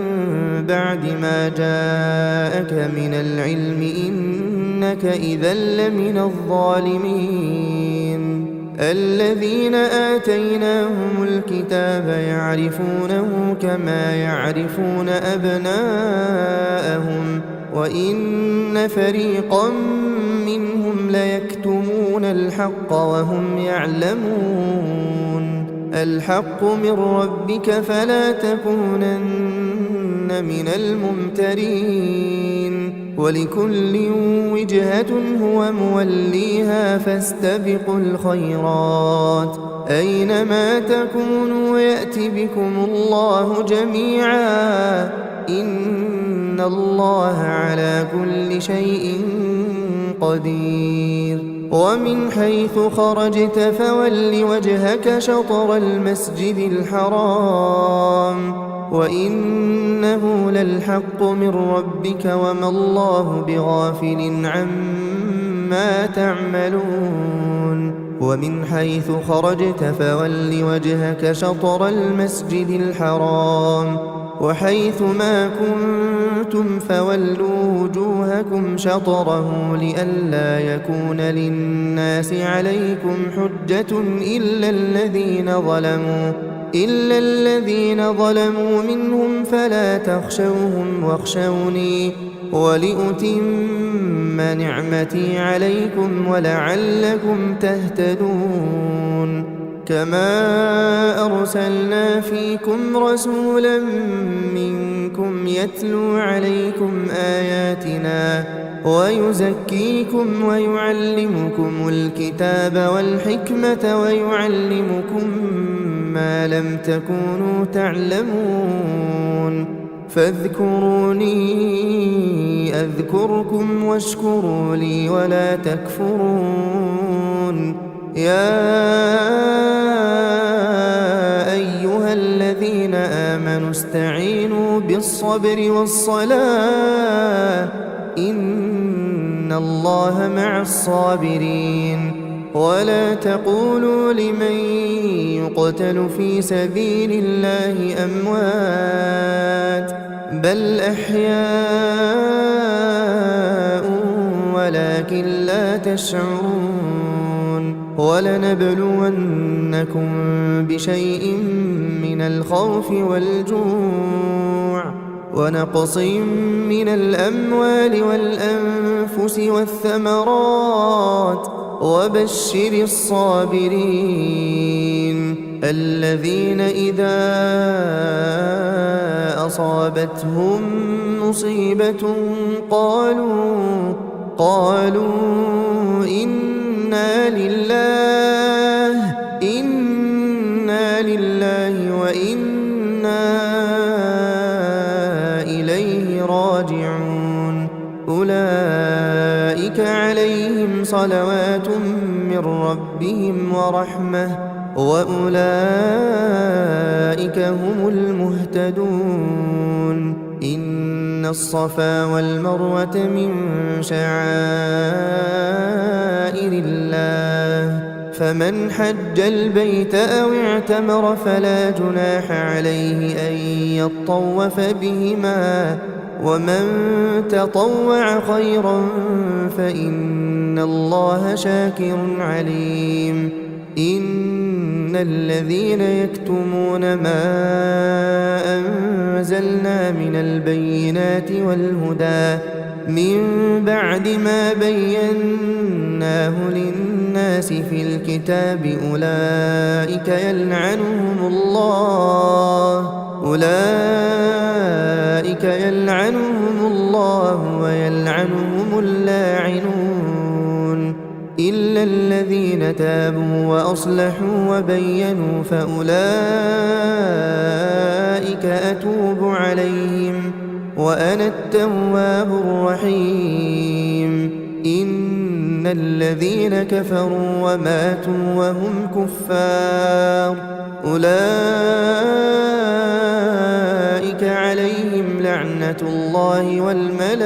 بعد ما جاءك من العلم إنك إذا لمن الظالمين. الذين آتيناهم الكتاب يعرفونه كما يعرفون أبناءهم وإن فريقا منهم ليكتمون الحق وهم يعلمون. الحق من ربك فلا تكونن من الممترين. ولكل وجهة هو موليها فاستبقوا الخيرات أينما تكونوا يأت بكم الله جميعا إن الله على كل شيء قدير. ومن حيث خرجت فول وجهك شطر المسجد الحرام وإنه للحق من ربك وما الله بغافل عما تعملون. ومن حيث خرجت فول وجهك شطر المسجد الحرام وحيث ما كنتم فولوا وجوهكم شطره لئلا يكون للناس عليكم حجة إلا الذين ظلموا منهم فلا تخشوهم واخشوني ولأتم نعمتي عليكم ولعلكم تهتدون. كما أرسلنا فيكم رسولا منكم يتلو عليكم آياتنا ويزكيكم ويعلمكم الكتاب والحكمة ويعلمكم ما لم تكونوا تعلمون. فاذكروني أذكركم واشكروا لي ولا تكفرون. يا أيها الذين آمنوا استعينوا بالصبر والصلاة إن الله مع الصابرين. ولا تقولوا لمن يقتل في سبيل الله أموات بل أحياء ولكن لا تشعرون. ولنبلونكم بشيء من الخوف والجوع ونقص من الأموال والأنفس والثمرات وبشر الصابرين الذين إذا أصابتهم مصيبة قالوا إنا لله وإنا إليه راجعون. أولئك عليهم صلوات من ربهم ورحمة وأولئك هم المهتدون. إن الصفا والمروة من شعائر الله فمن حج البيت أو اعتمر فلا جناح عليه أن يطوف بهما ومن تطوع خيرا فإن الله شاكر عليم. إن الذين يكتمون ما أنزلنا من البينات والهدى من بعد ما بيناه للناس في الكتاب أولئك يلعنهم الله ويلعنهم اللاعنون إلا الذين تابوا وأصلحوا وبينوا فأولئك أتوب عليهم وأنا التواب الرحيم. إن الذين كفروا وماتوا وهم كفار أولئك عليهم لعنة الله والملائكة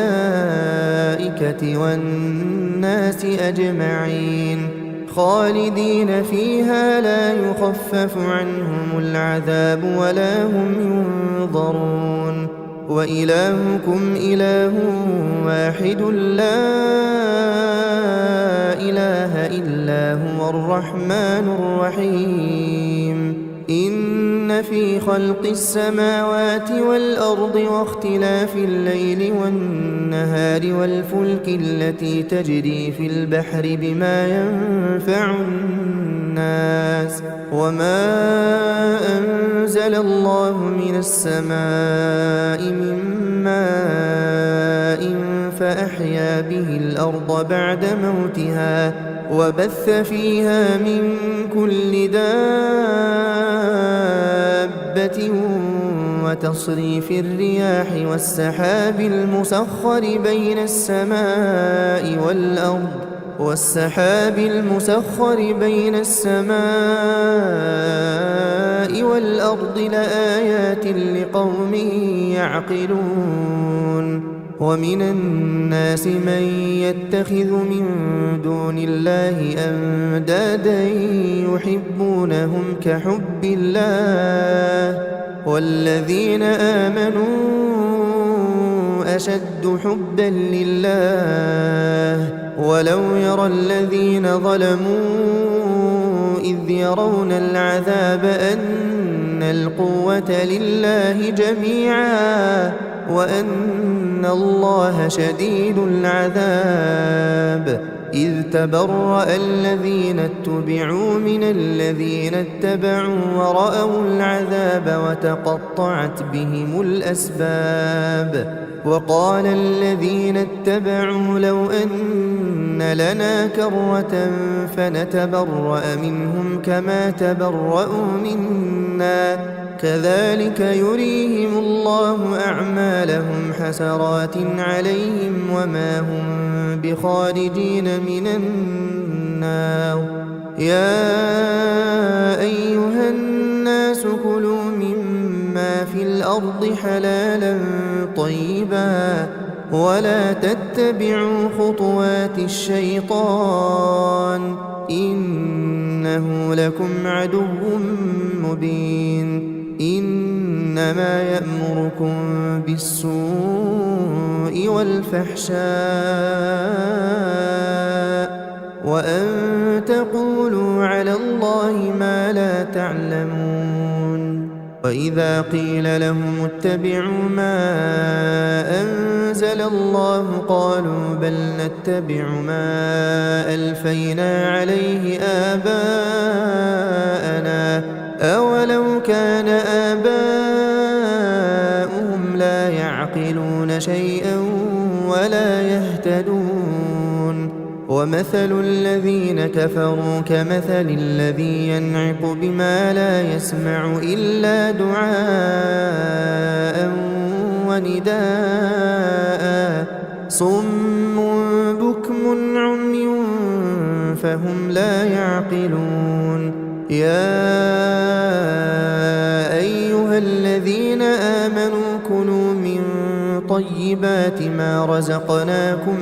والناس أجمعين خالدين فيها لا يخفف عنهم العذاب ولا هم ينظرون. وإلهكم إله واحد لا إله إلا هو الرحمن الرحيم إن في خلق السماوات والأرض واختلاف الليل والنهار والفلك التي تجري في البحر بما ينفع الناس وما أنزل الله من السماء من ماء فأحيا به الأرض بعد موتها وبث فيها من كل دابة وتصريف الرياح والسحاب المسخر بين السماء والأرض لآيات لقوم يعقلون ومن الناس من يتخذ من دون الله أندادا يحبونهم كحب الله والذين آمنوا أشد حبا لله ولو يرى الذين ظلموا إذ يرون العذاب أن القوة لله جميعا وأن الله شديد العذاب إذ تبرأ الذين اتبعوا من الذين اتبعوا ورأوا العذاب وتقطعت بهم الأسباب وقال الذين اتبعوا لو أن لنا كرة فنتبرأ منهم كما تبرأوا منا كذلك يريهم الله أعمالهم حسرات عليهم وما هم بخارجين من النار يا أيها الناس كلوا مما في الأرض حلالا طيبا ولا تتبعوا خطوات الشيطان إنه لكم عدو مبين إنما يأمركم بالسوء والفحشاء وأن تقولوا على الله ما لا تعلمون وإذا قيل لهم اتبعوا ما أنزل الله قالوا بل نتبع ما ألفينا عليه آباءنا أولو كان آباؤهم لا يعقلون شيئا ولا يهتدون ومثل الذين كفروا كمثل الذي ينعق بما لا يسمع إلا دعاء ونداء صم بكم عمي فهم لا يعقلون يا أيها الذين آمنوا كلوا من طيبات ما رزقناكم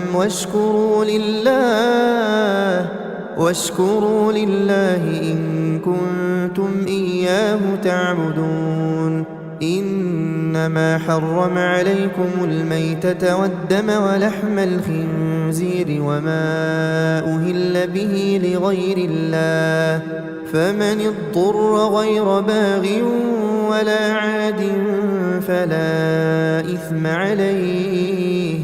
واشكروا لله إن كنتم إياه تعبدون إنما حرم عليكم الميتة والدم ولحم الخنزير وما أهل به لغير الله فمن اضطر غير باغ ولا عاد فلا إثم عليه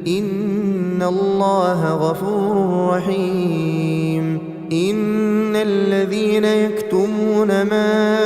إن الله غفور رحيم إن الذين يكتمون ما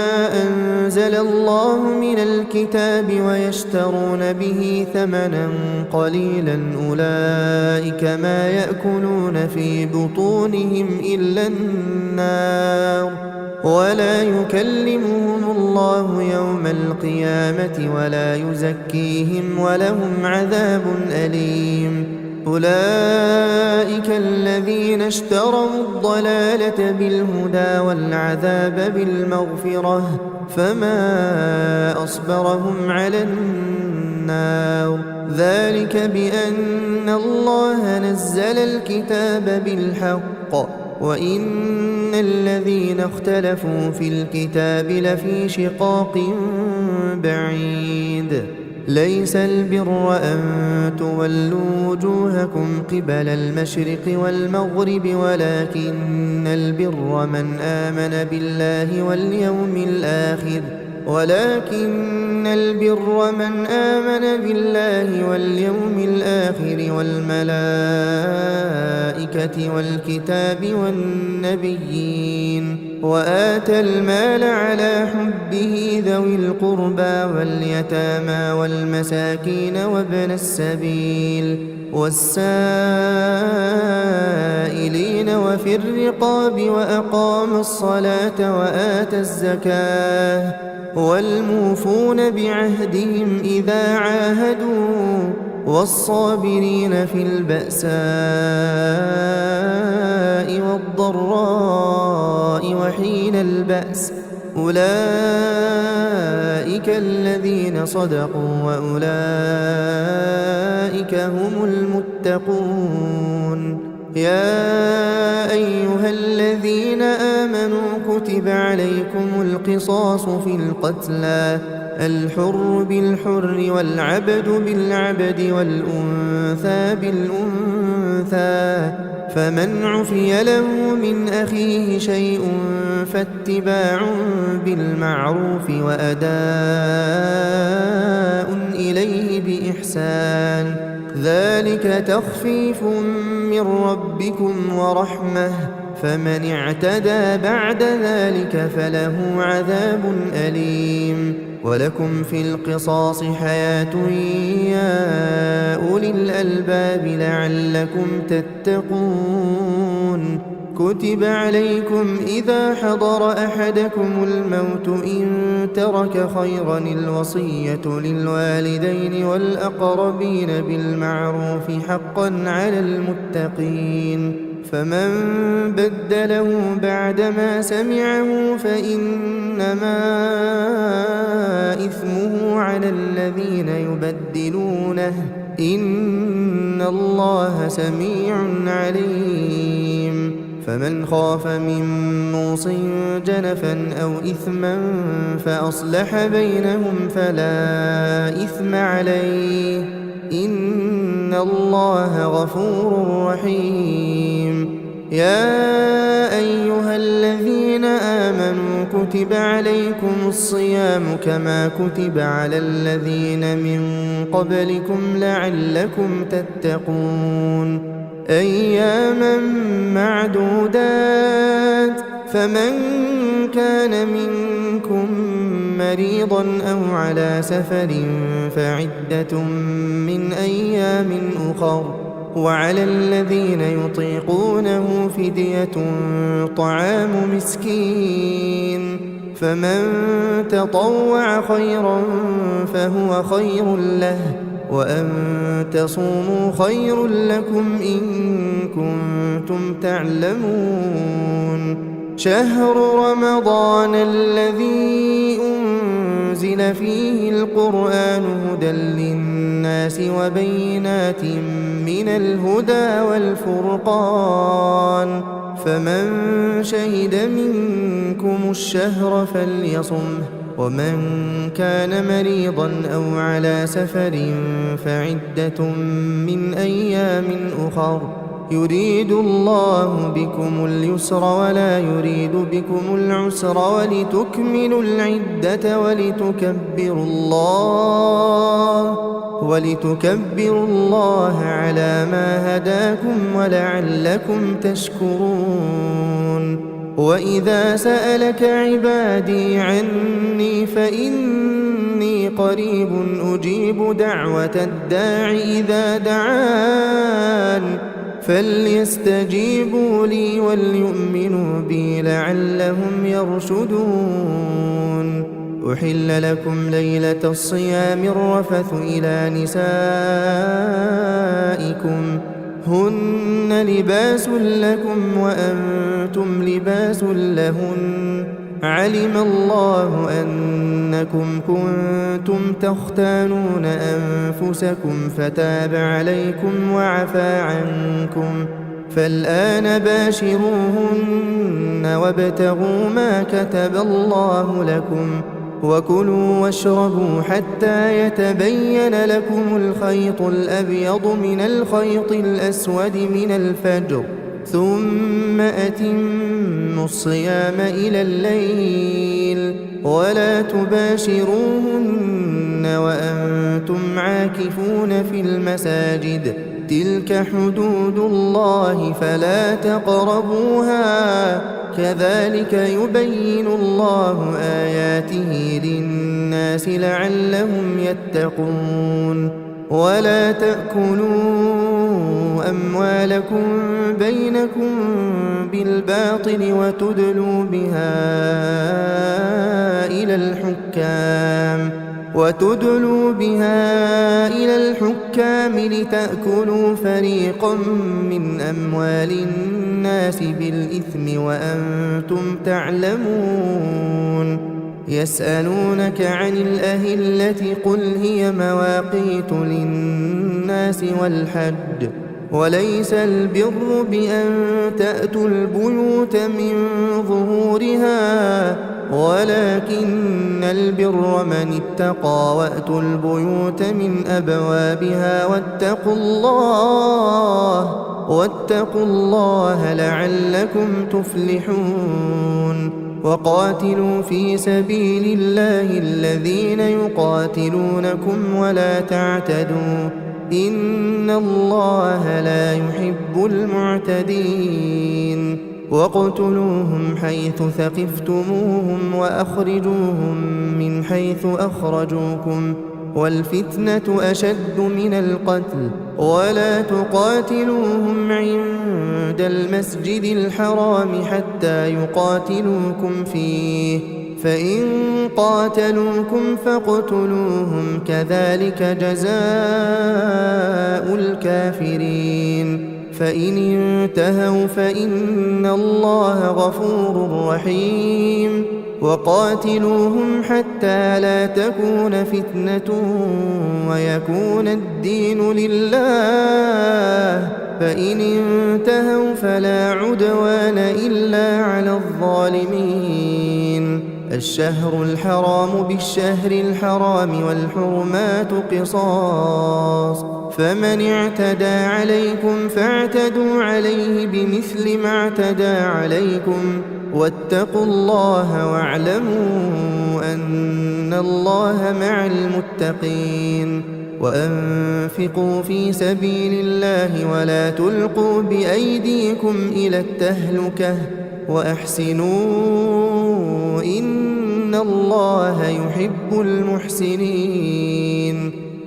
أنزل الله من الكتاب ويشترون به ثمنا قليلا أولئك ما يأكلون في بطونهم إلا النار ولا يكلمهم الله يوم القيامة ولا يزكيهم ولهم عذاب أليم أولئك الذين اشتروا الضلالة بالهدى والعذاب بالمغفرة فما أصبرهم على النار ذلك بأن الله نزل الكتاب بالحق وإن الذين اختلفوا في الكتاب لفي شقاق بعيد ليس البر أن تولوا وجوهكم قبل المشرق والمغرب ولكن البر من آمن بالله واليوم الآخر والملائكة والكتاب والنبيين وآتى المال على حبه ذوي القربى واليتامى والمساكين وابن السبيل والسائلين وفي الرقاب وأقام الصلاة وآتى الزكاة والموفون بعهدهم إذا عاهدوا والصابرين في البأساء والضراء وحين البأس أولئك الذين صدقوا وأولئك هم المتقون. يا أيها الذين آمنوا كتب عليكم القصاص في القتلى الحر بالحر والعبد بالعبد والأنثى بالأنثى فمن عفي له من أخيه شيء فاتباع بالمعروف وأداء إليه بإحسان ذلك تخفيف من ربكم ورحمة فمن اعتدى بعد ذلك فله عذاب أليم. ولكم في القصاص حياة يا أولي الألباب لعلكم تتقون. كتب عليكم إذا حضر أحدكم الموت إن ترك خيرا الوصية للوالدين والأقربين بالمعروف حقا على المتقين فمن بدله بعدما سمعه فإنما إثمه على الذين يبدلونه إن الله سميع عليم. فمن خاف من موص جنفا أو إثما فأصلح بينهم فلا إثم عليه إن الله غفور رحيم. يا أيها الذين آمنوا كتب عليكم الصيام كما كتب على الذين من قبلكم لعلكم تتقون أياما معدودات فمن كان منكم مريضا أو على سفر فعدة من أيام أخر وعلى الذين يطيقونه فدية طعام مسكين فمن تطوع خيرا فهو خير له وأن تصوموا خير لكم إن كنتم تعلمون. شهر رمضان الذي أنزل فيه القرآن هدى للناس وبينات من الهدى والفرقان فمن شهد منكم الشهر فليصمه ومن كان مريضا أو على سفر فعدة من أيام أخر يريد الله بكم اليسر ولا يريد بكم العسر ولتكملوا العدة ولتكبروا الله على ما هداكم ولعلكم تشكرون. وإذا سألك عبادي عني فإني قريب أجيب دعوة الداع إذا دعان فليستجيبوا لي وليؤمنوا بي لعلهم يرشدون. أحل لكم ليلة الصيام الرفث إلى نسائكم هن لباس لكم وأنتم لباس لهن علم الله أنكم كنتم تختانون أنفسكم فتاب عليكم وعفى عنكم فالآن باشروهن وابتغوا ما كتب الله لكم وكلوا واشربوا حتى يتبين لكم الخيط الأبيض من الخيط الأسود من الفجر ثم أتموا الصيام إلى الليل ولا تباشروهن وأنتم عاكفون في المساجد تلك حدود الله فلا تقربوها كذلك يبين الله آياته للناس لعلهم يتقون ولا تأكلوا أموالكم بينكم بالباطل وتدلوا بها إلى الحكام لتأكلوا فريقا من أموال الناس بالإثم وأنتم تعلمون يسألونك عن الأهلة قل هي مواقيت للناس والحج وليس البر بأن تأتوا البيوت من ظهورها ولكن البر من اتقى وأتوا البيوت من أبوابها واتقوا الله لعلكم تفلحون وقاتلوا في سبيل الله الذين يقاتلونكم ولا تعتدوا إن الله لا يحب المعتدين واقتلوهم حيث ثقفتموهم وأخرجوهم من حيث أخرجوكم والفتنة أشد من القتل ولا تقاتلوهم عند المسجد الحرام حتى يقاتلوكم فيه فإن قاتلوكم فاقتلوهم كذلك جزاء الكافرين فإن انتهوا فإن الله غفور رحيم وقاتلوهم حتى لا تكون فتنة ويكون الدين لله فإن انتهوا فلا عدوان إلا على الظالمين الشهر الحرام بالشهر الحرام والحرمات قصاص فمن اعتدى عليكم فاعتدوا عليه بمثل ما اعتدى عليكم واتقوا الله واعلموا أن الله مع المتقين وأنفقوا في سبيل الله ولا تلقوا بأيديكم إلى التهلكة وأحسنوا إن الله يحب المحسنين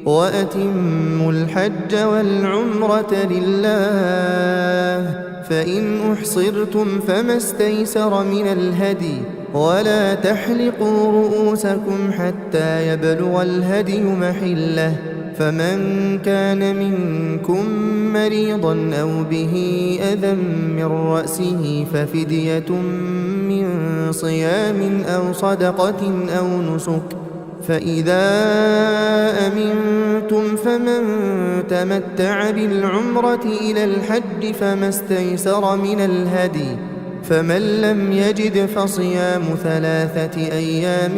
وأتموا الحج والعمرة لله فإن أحصرتم فما استيسر من الهدي ولا تحلقوا رؤوسكم حتى يبلغ الهدي محله فمن كان منكم مريضا أو به أذى من رأسه ففدية من صيام أو صدقة أو نسك فإذا أمنتم فمن تمتع بالعمرة إلى الحج فما استيسر من الهدي فمن لم يجد فصيام 3 أيام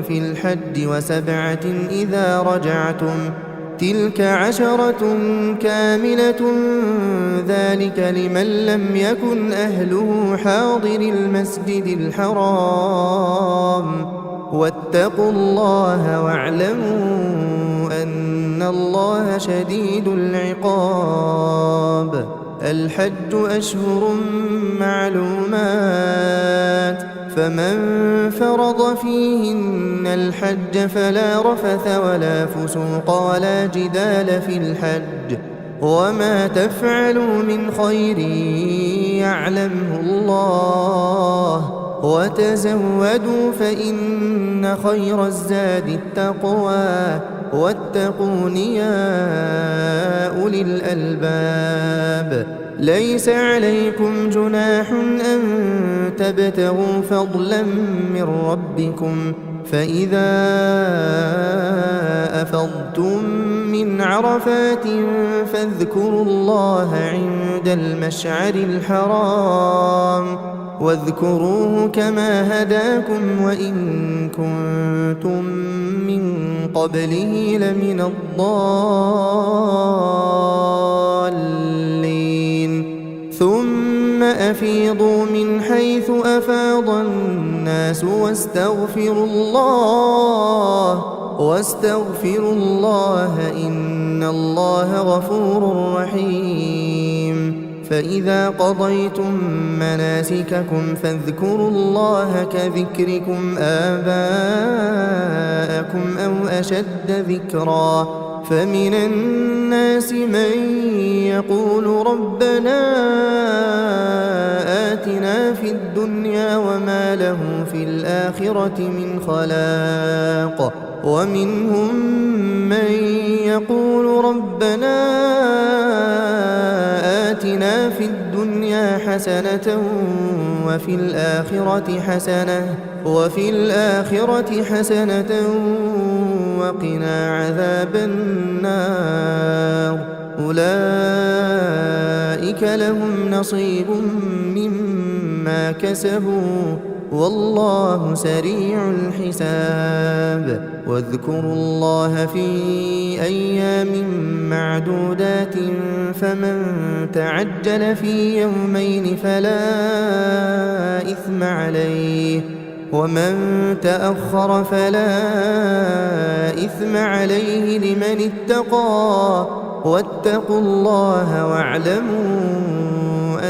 في الحج و7 إذا رجعتم تلك 10 كاملة ذلك لمن لم يكن أهله حاضر المسجد الحرام واتقوا الله واعلموا أن الله شديد العقاب الحج أشهر معلومات فمن فرض فيهن الحج فلا رفث ولا فسوق ولا جدال في الحج وما تفعلوا من خير يعلمه الله وتزودوا فإن خير الزاد التقوى واتقون يا أولي الألباب ليس عليكم جناح أن تبتغوا فضلا من ربكم فإذا أفضتم من عرفات فاذكروا الله عند المشعر الحرام واذكروه كما هداكم وإن كنتم من قبله لمن الضالين ثم أفيضوا من حيث أفاض الناس واستغفروا الله إن الله غفور رحيم فإذا قضيتم مناسككم فاذكروا الله كذكركم آباءكم أو أشد ذكرا فمن الناس من يقول ربنا آتنا في الدنيا وما له في الآخرة من خلاق ومنهم من يقول ربنا آتنا في الدنيا حسنة وفي الآخرة حسنة وقنا عذاب النار أولئك لهم نصيب مما كسبوا والله سريع الحساب واذكروا الله في أيام معدودات فمن تعجل في يومين فلا إثم عليه ومن تأخر فلا إثم عليه لمن اتقى واتقوا الله واعلموا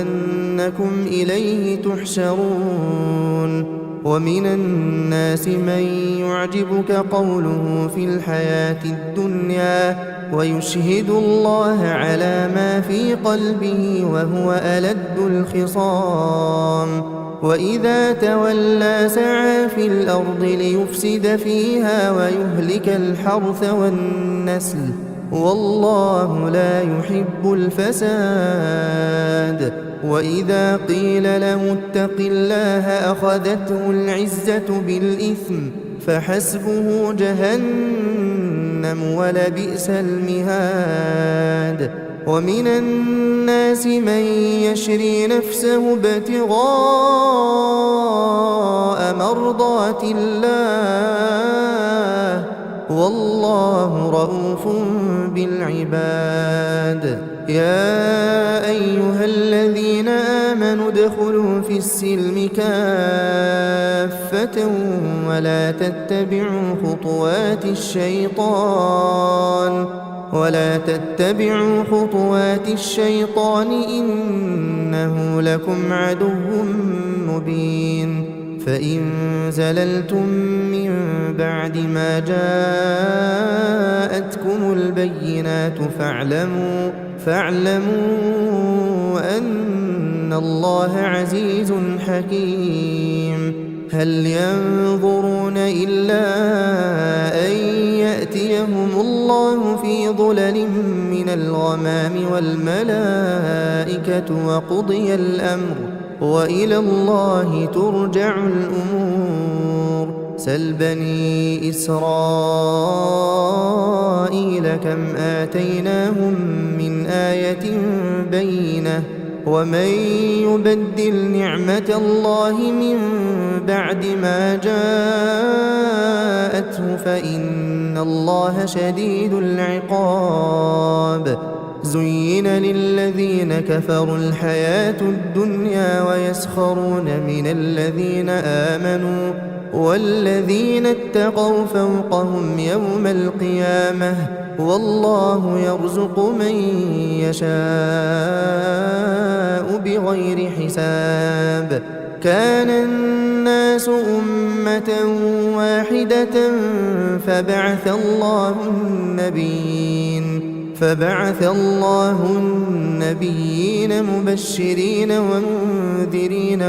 أنكم إليه تحشرون ومن الناس من يعجبك قوله في الحياة الدنيا ويشهد الله على ما في قلبه وهو ألد الخصام وإذا تولى سعى في الأرض ليفسد فيها ويهلك الحرث والنسل والله لا يحب الفساد وإذا قيل له اتق الله أخذته العزة بالإثم فحسبه جهنم ولبئس المهاد ومن الناس من يشري نفسه ابتغاء مرضات الله والله رؤوف بالعباد يا أيها الذين آمنوا ادخلوا في السلم كافة ولا تتبعوا خطوات الشيطان إنه لكم عدو مبين فإن زللتم من بعد ما جاءتكم البينات فاعلموا أن الله عزيز حكيم هل ينظرون إلا أن يأتيهم الله في ظلل من الغمام والملائكة وقضي الأمر وإلى الله ترجع الأمور سل بني إسرائيل كم آتيناهم من آية بينة ومن يبدل نعمة الله من بعد ما جاءته فإن الله شديد العقاب زين للذين كفروا الحياة الدنيا ويسخرون من الذين آمنوا والذين اتقوا فوقهم يوم القيامة والله يرزق من يشاء بغير حساب كان الناس أمة واحدة فبعث الله النبيين مبشرين ومنذرين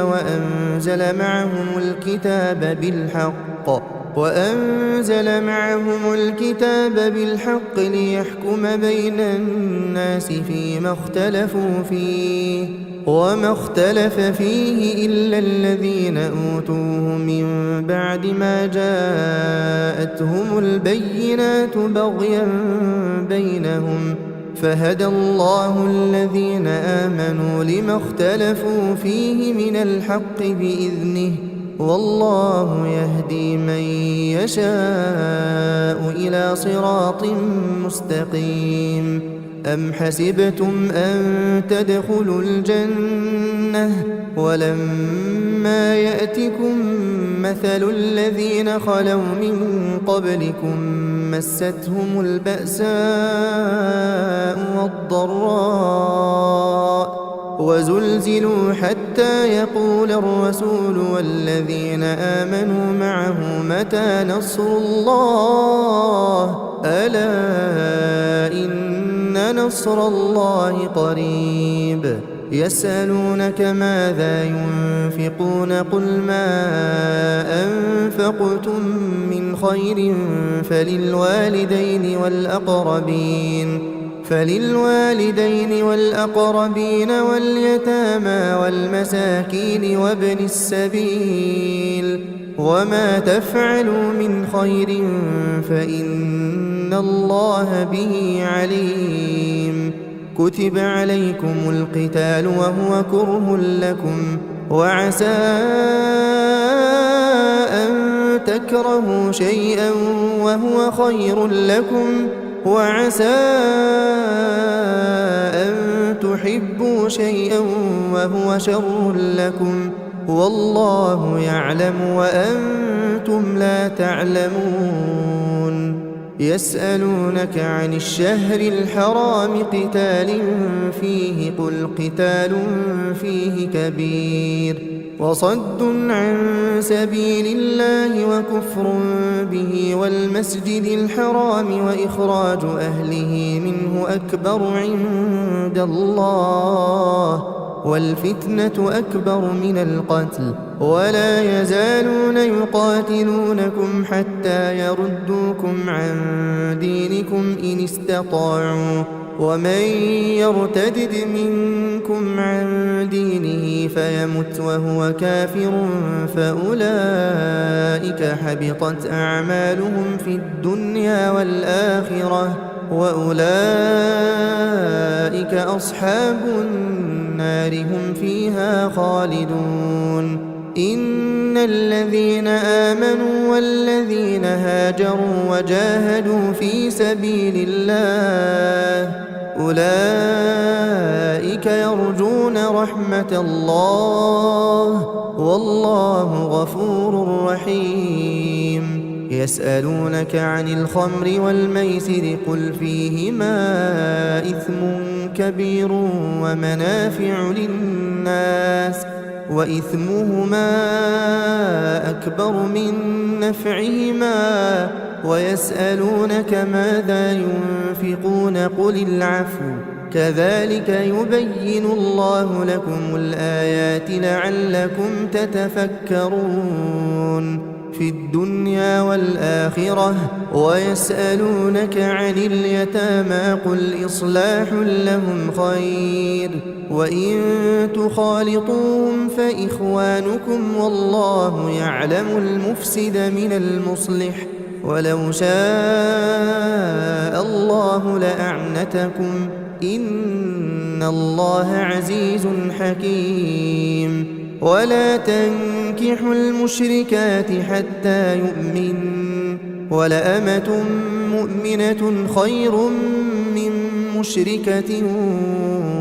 وأنزل معهم الكتاب بالحق ليحكم بين الناس فيما اختلفوا فيه وما اختلف فيه إلا الذين أوتوه من بعد ما جاءتهم البينات بغيا بينهم فهدى الله الذين آمنوا لما اختلفوا فيه من الحق بإذنه والله يهدي من يشاء إلى صراط مستقيم أم حسبتم أن تدخلوا الجنة ولما يأتكم مثل الذين خلوا من قبلكم مستهم البأساء والضراء وزلزلوا حتى يقول الرسول والذين آمنوا معه متى نصر الله ألا إن نصر الله قريب يسألونك ماذا ينفقون قل ما أنفقتم من خير فللوالدين والأقربين واليتامى والمساكين وابن السبيل وما تفعلوا من خير فإن الله به عليم كتب عليكم القتال وهو كره لكم وعسى أن تكرهوا شيئا وهو خير لكم وعسى أن تحبوا شيئا وهو شر لكم والله يعلم وأنتم لا تعلمون يسألونك عن الشهر الحرام قتال فيه قل قتال فيه كبير وصد عن سبيل الله وكفر به والمسجد الحرام وإخراج أهله منه أكبر عند الله والفتنة أكبر من القتل ولا يزالون يقاتلونكم حتى يردوكم عن دينكم إن استطاعوا ومن يرتدد منكم عن دينه فيمت وهو كافر فأولئك حبطت أعمالهم في الدنيا والآخرة وأولئك أصحاب النار هم فيها خالدون إن الذين آمنوا والذين هاجروا وجاهدوا في سبيل الله أولئك يرجون رحمة الله والله غفور رحيم يسألونك عن الخمر والميسر قل فيهما إثم كبير ومنافع للناس وإثمهما أكبر من نفعهما ويسألونك ماذا ينفقون قل العفو كذلك يبين الله لكم الآيات لعلكم تتفكرون في الدنيا والآخرة ويسألونك عن اليتامى قل إصلاح لهم خير وإن تخالطوهم فإخوانكم والله يعلم المفسد من المصلح ولو شاء الله لأعنتكم إن الله عزيز حكيم ولا تنكحوا المشركات حتى يؤمن ولأمة مؤمنة خير من مشركة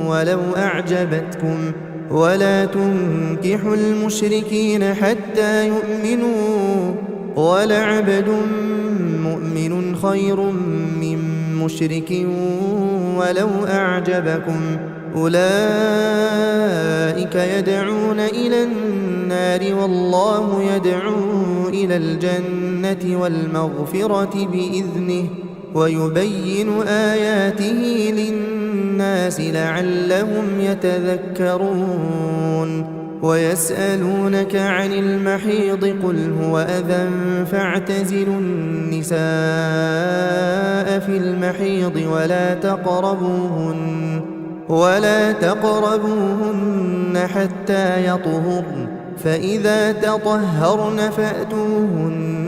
ولو أعجبتكم ولا تنكحوا المشركين حتى يؤمنوا ولعبد مؤمن خير من مشرك ولو أعجبكم أولئك يدعون إلى النار والله يدعو إلى الجنة والمغفرة بإذنه ويبين آياته للناس لعلهم يتذكرون ويسألونك عن المحيض قل هو أذى فاعتزلوا النساء في المحيض ولا تقربوهن حتى يطهرن فإذا تطهرن فأتوهن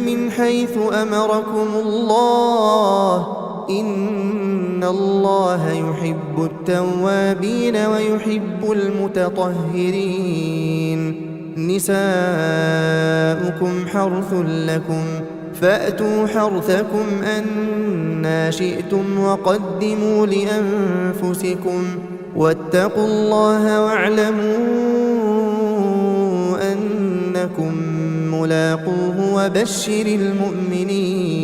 من حيث أمركم الله إن الله يحب التوابين ويحب المتطهرين نساؤكم حرث لكم فأتوا حرثكم أنى شئتم وقدموا لأنفسكم واتقوا الله واعلموا أنكم ملاقوه وبشر المؤمنين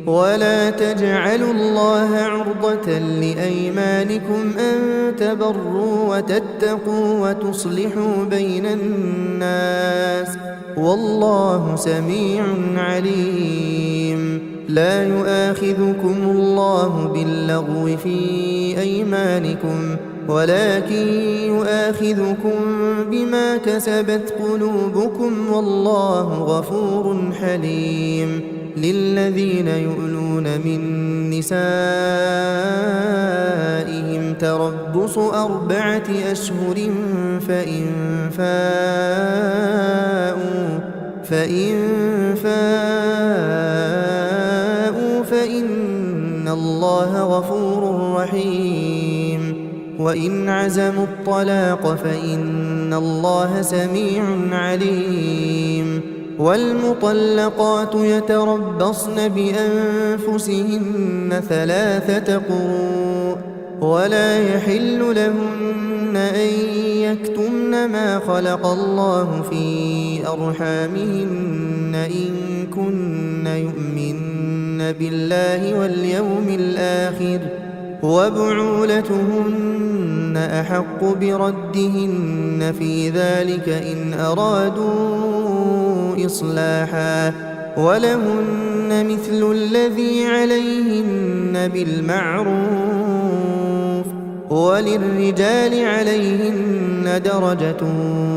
ولا تجعلوا الله عرضة لأيمانكم أن تبروا وتتقوا وتصلحوا بين الناس والله سميع عليم لا يؤاخذكم الله باللغو في أيمانكم ولكن يؤاخذكم بما كسبت قلوبكم والله غفور حليم للذين يؤلون من نسائهم تربص 4 أشهر فإن فاءوا فإن الله غفور رحيم وإن عزموا الطلاق فإن الله سميع عليم والمطلقات يتربصن بأنفسهن 3 قروء ولا يحل لهن أن يكتمن ما خلق الله في أرحامهن إن كن يؤمن بالله واليوم الآخر وبعولتهن أحق بردهن في ذلك إن أرادوا إصلاحا ولهن مثل الذي عليهن بالمعروف وللرجال عليهن درجة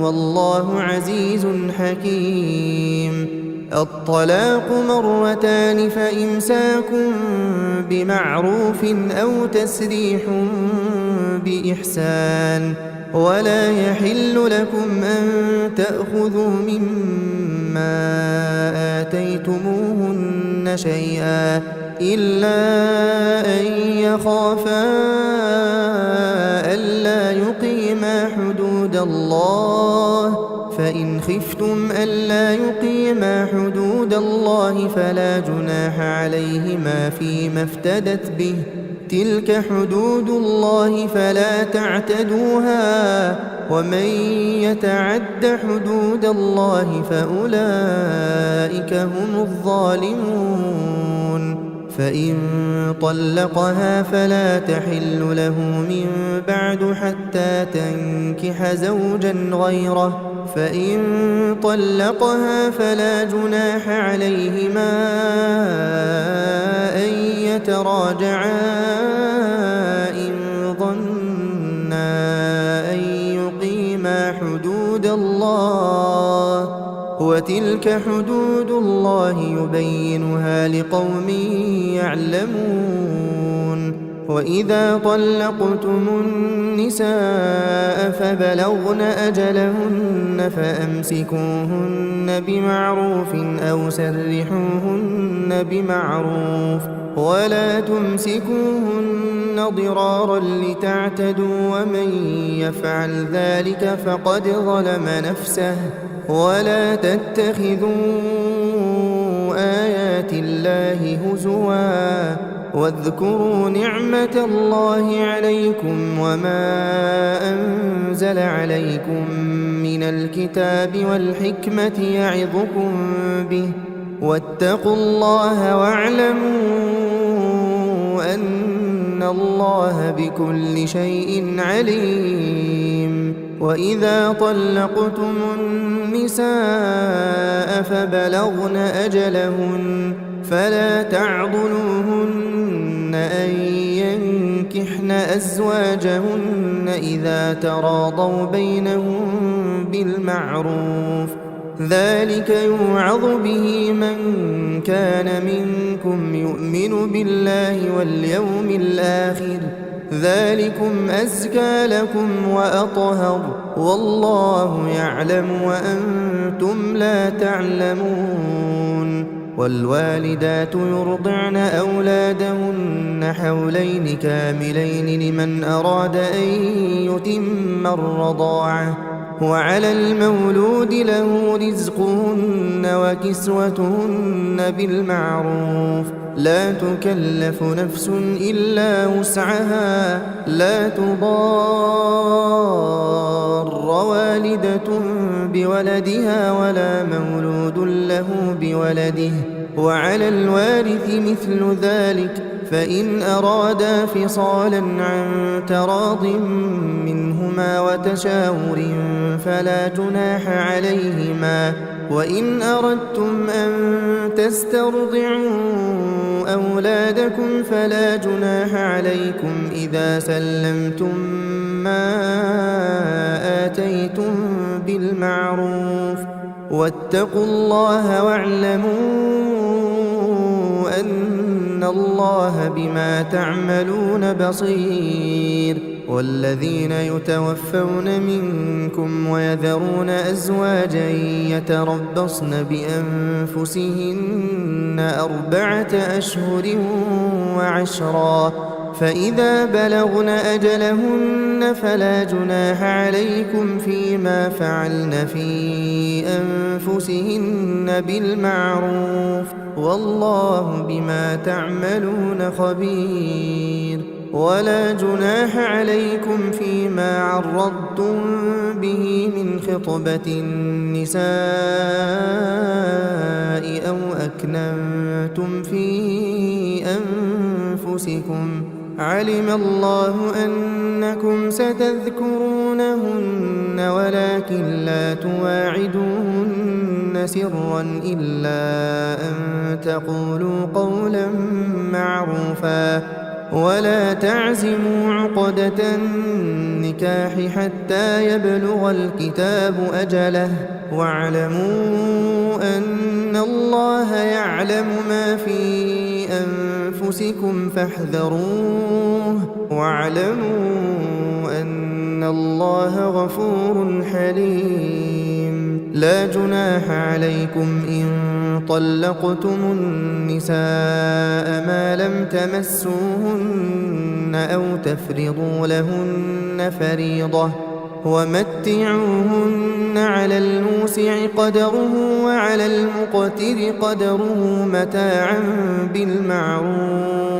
والله عزيز حكيم الطلاق 2 فإمساك بمعروف أو تسريح بإحسان ولا يحل لكم أن تأخذوا مما آتيتموهن شيئا إلا أن يخافا ألا يقيما حدود الله فإن خفتم ألا يقيما حدود الله فلا جناح عليهما فيما افتدت به تلك حدود الله فلا تعتدوها ومن يتعد حدود الله فأولئك هم الظالمون فإن طلقها فلا تحل له من بعد حتى تنكح زوجا غيره فإن طلقها فلا جناح عليهما أن يتراجعا إن ظنا أن يقيما حدود الله وتلك حدود الله يبينها لقوم يعلمون وإذا طلقتم النساء فبلغن أجلهن فأمسكوهن بمعروف أو سرحوهن بمعروف ولا تمسكوهن ضرارا لتعتدوا ومن يفعل ذلك فقد ظلم نفسه ولا تتخذوا آيات الله هزوا واذكروا نعمة الله عليكم وما أنزل عليكم من الكتاب والحكمة يعظكم به واتقوا الله واعلموا أن الله بكل شيء عليم وإذا طلقتم النساء فبلغن أجلهن فلا تعضلوهن أن ينكحن أزواجهن إذا تراضوا بينهم بالمعروف ذلك يوعظ به من كان منكم يؤمن بالله واليوم الآخر ذلكم أزكى لكم وأطهر والله يعلم وأنتم لا تعلمون والوالدات يرضعن أولادهن حولين كاملين لمن أراد أن يتم الرضاعة وعلى المولود له رزقهن وكسوتهن بالمعروف لا تكلف نفس إلا وسعها لا تضار والدة بولدها ولا مولود له بولده وعلى الوارث مثل ذلك فإن أرادا فصالا عن تراض منهما وتشاور فلا جناح عليهما وإن أردتم أن تسترضعوا أولادكم فلا جناح عليكم إذا سلمتم ما آتيتم بالمعروف واتقوا الله واعلموا أن الله بما تعملون بصير والذين يتوفون منكم ويذرون أزواجا يتربصن بأنفسهن 4 أشهر وعشرا فإذا بلغن أجلهن فلا جناح عليكم فيما فعلن في أنفسهن بالمعروف والله بما تعملون خبير ولا جناح عليكم فيما عرضتم به من خطبة النساء أو أكننتم في أنفسكم علم الله أنكم ستذكرونهن ولكن لا تواعدوهن سرا إلا أن تقولوا قولا معروفا ولا تعزموا عقدة النكاح حتى يبلغ الكتاب أجله واعلموا أن الله يعلم ما في أنفسكم فاحذروه واعلموا أن الله غفور حليم لا جناح عليكم إن طلقتم النساء ما لم تمسوهن أو تفرضوا لهن فريضة ومتعوهن على الموسع قدره وعلى المقتر قدره متاعا بالمعروف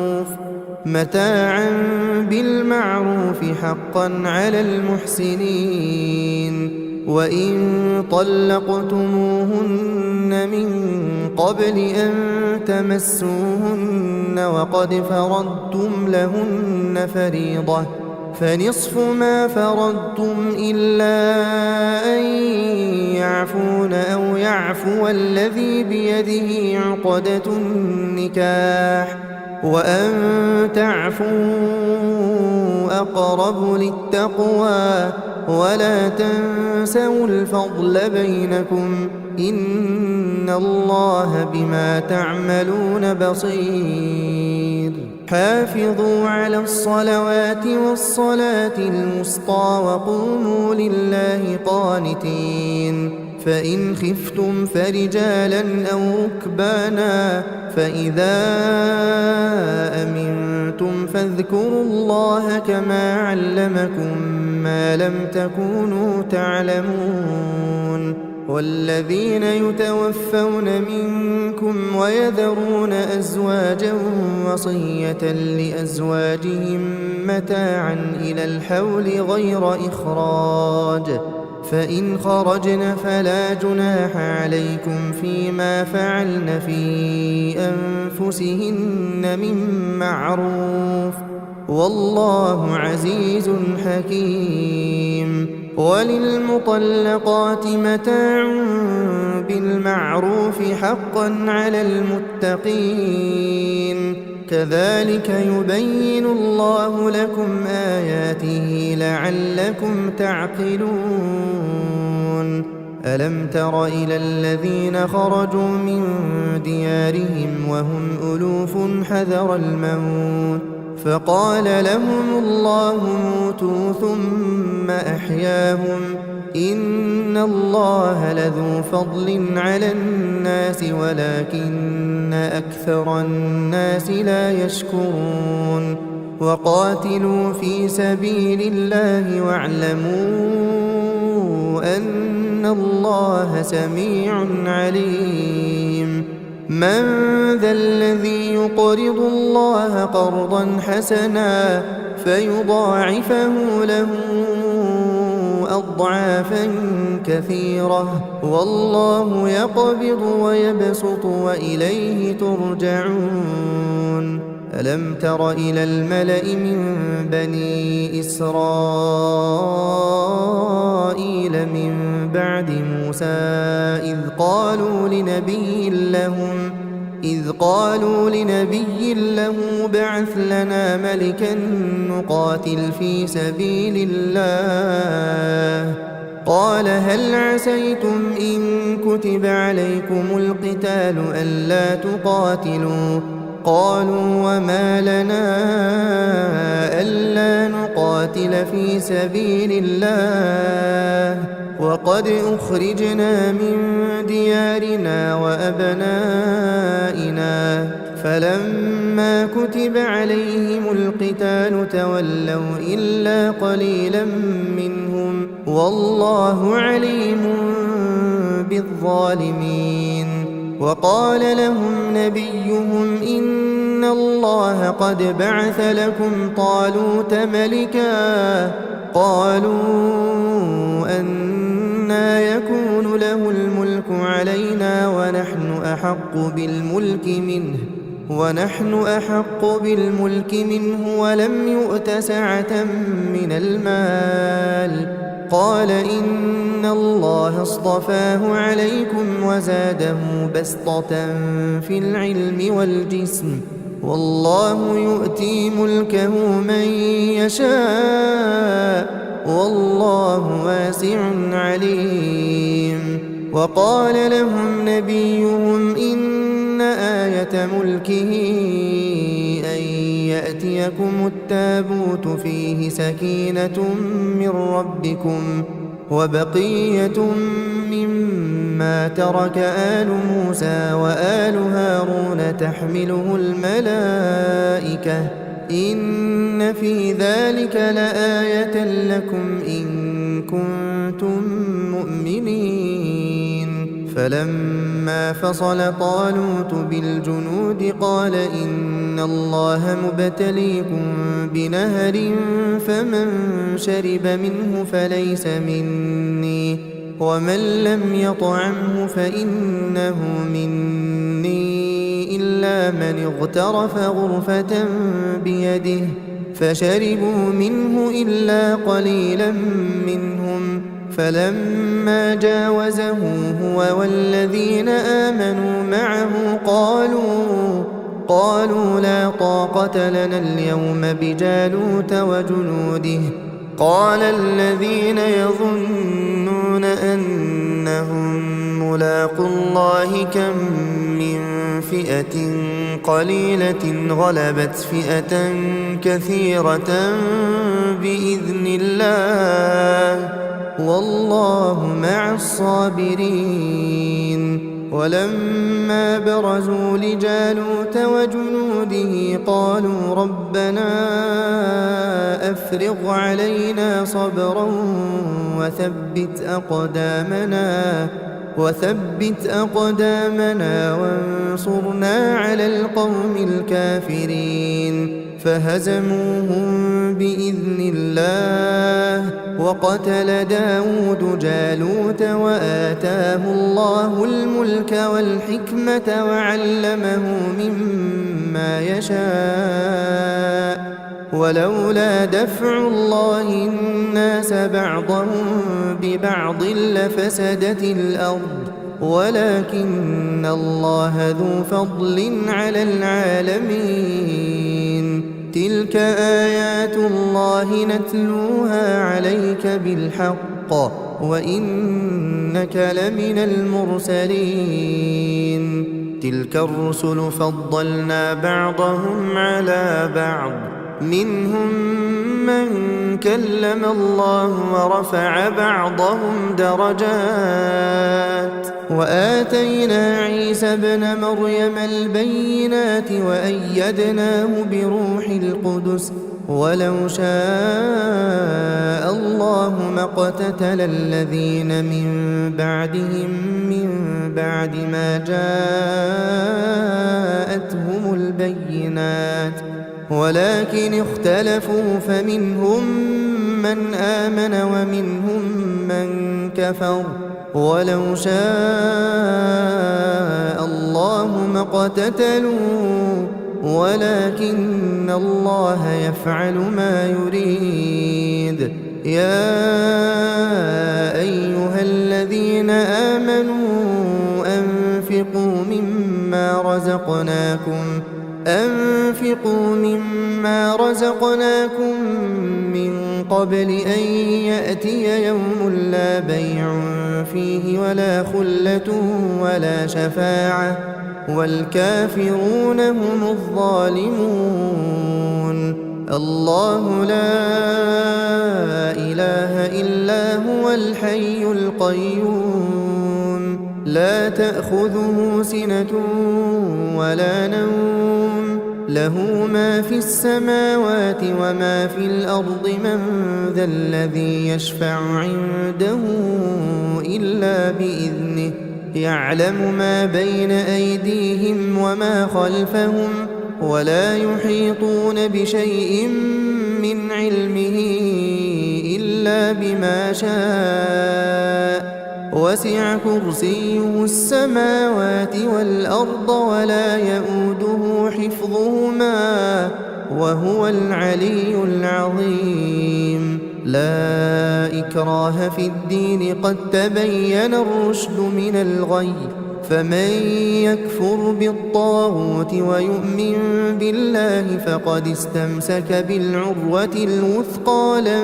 حقا على المحسنين وإن طلقتموهن من قبل أن تمسوهن وقد فرضتم لهن فريضة فنصف ما فرضتم إلا أن يعفون أو يعفو الذي بيده عقدة النكاح وأن تعفوا أقرب للتقوى ولا تنسوا الفضل بينكم إن الله بما تعملون بصير حافظوا على الصلوات والصلاة الوسطى وقوموا لله قانتين فإن خفتم فرجالا أو ركبانا فإذا أمنتم فاذكروا الله كما علمكم ما لم تكونوا تعلمون والذين يتوفون منكم ويذرون أزواجا وصية لأزواجهم متاعا إلى الحول غير إخراج فإن خرجن فلا جناح عليكم فيما فعلن في أنفسهن من معروف والله عزيز حكيم وللمطلقات متاع بالمعروف حقا على المتقين كذلك يبين الله لكم آياته لعلكم تعقلون ألم تر إلى الذين خرجوا من ديارهم وهم ألوف حذر الموت فقال لهم الله موتوا ثم أحياهم إن الله لذو فضل على الناس ولكن أكثر الناس لا يشكرون وقاتلوا في سبيل الله واعلموا أن الله سميع عليم من ذا الذي يقرض الله قرضا حسنا فيضاعفه له أضعافا كثيرة والله يقبض ويبسط وإليه ترجعون ألم تر إلى الملأ من بني إسرائيل من بعد موسى إذ قالوا لنبي له بعث لنا ملكا نقاتل في سبيل الله قال هل عسيتم إن كتب عليكم القتال ألا تقاتلوا قالوا وما لنا ألا نقاتل في سبيل الله وقد أخرجنا من ديارنا وأبنائنا فلما كتب عليهم القتال تولوا إلا قليلا منهم والله عليم بالظالمين وقال لهم نبيهم إن الله قد بعث لكم طالوت ملكا قالوا أنى يكون له الملك علينا ونحن أحق بالملك منه ولم يؤت سعة من المال قال إن الله اصطفاه عليكم وزاده بسطة في العلم والجسم والله يؤتي ملكه من يشاء والله واسع عليم وقال لهم نبيهم إن آية ملكه أن يأتيكم التابوت فيه سكينة من ربكم وبقية مما ترك آل موسى وآل هارون تحمله الملائكة إن في ذلك لآية لكم إن كنتم مؤمنين فلما فصل طالوت بالجنود قال إن الله مبتليكم بنهر فمن شرب منه فليس مني ومن لم يطعمه فإنه مني إلا من اغترف غرفة بيده فشربوا منه إلا قليلا منهم فلما جاوزه هو والذين آمنوا معه قالوا لا طاقة لنا اليوم بجالوت وجنوده قال الذين يظنون أنهم ملاقو الله كم من فئة قليلة غلبت فئة كثيرة بإذن الله والله مع الصابرين ولما برزوا لجالوت وجنوده قالوا ربنا أفرغ علينا صبرا وثبت أقدامنا وانصرنا على القوم الكافرين فهزموهم بإذن الله وقتل داود جالوت وآتاه الله الملك والحكمة وعلمه مما يشاء ولولا دفع الله الناس بعضهم ببعض لفسدت الأرض ولكن الله ذو فضل على العالمين تلك آيات الله نتلوها عليك بالحق وإنك لمن المرسلين تلك الرسل فضلنا بعضهم على بعض منهم من كلم الله ورفع بعضهم درجات وآتينا عيسى ابن مريم البينات وأيدناه بروح القدس ولو شاء الله ما اقتتل الذين من بعدهم من بعد ما جاءتهم البينات ولكن اختلفوا فمنهم من آمن ومنهم من كفر ولو شاء الله ما اقتتلوا ولكن الله يفعل ما يريد يا أيها الذين آمنوا أنفقوا مما رزقناكم من قبل أن يأتي يوم لا بيع فيه ولا خلة ولا شفاعة والكافرون هم الظالمون الله لا إله إلا هو الحي القيوم لا تأخذه سنة ولا نوم له ما في السماوات وما في الأرض من ذا الذي يشفع عنده إلا بإذنه يعلم ما بين أيديهم وما خلفهم ولا يحيطون بشيء من علمه إلا بما شاء وسع كرسيه السماوات والأرض ولا يؤوده حفظهما وهو العلي العظيم لا إكراه في الدين قد تبين الرشد من الغي فمن يكفر بالطاغوت ويؤمن بالله فقد استمسك بالعروة الوثقى لا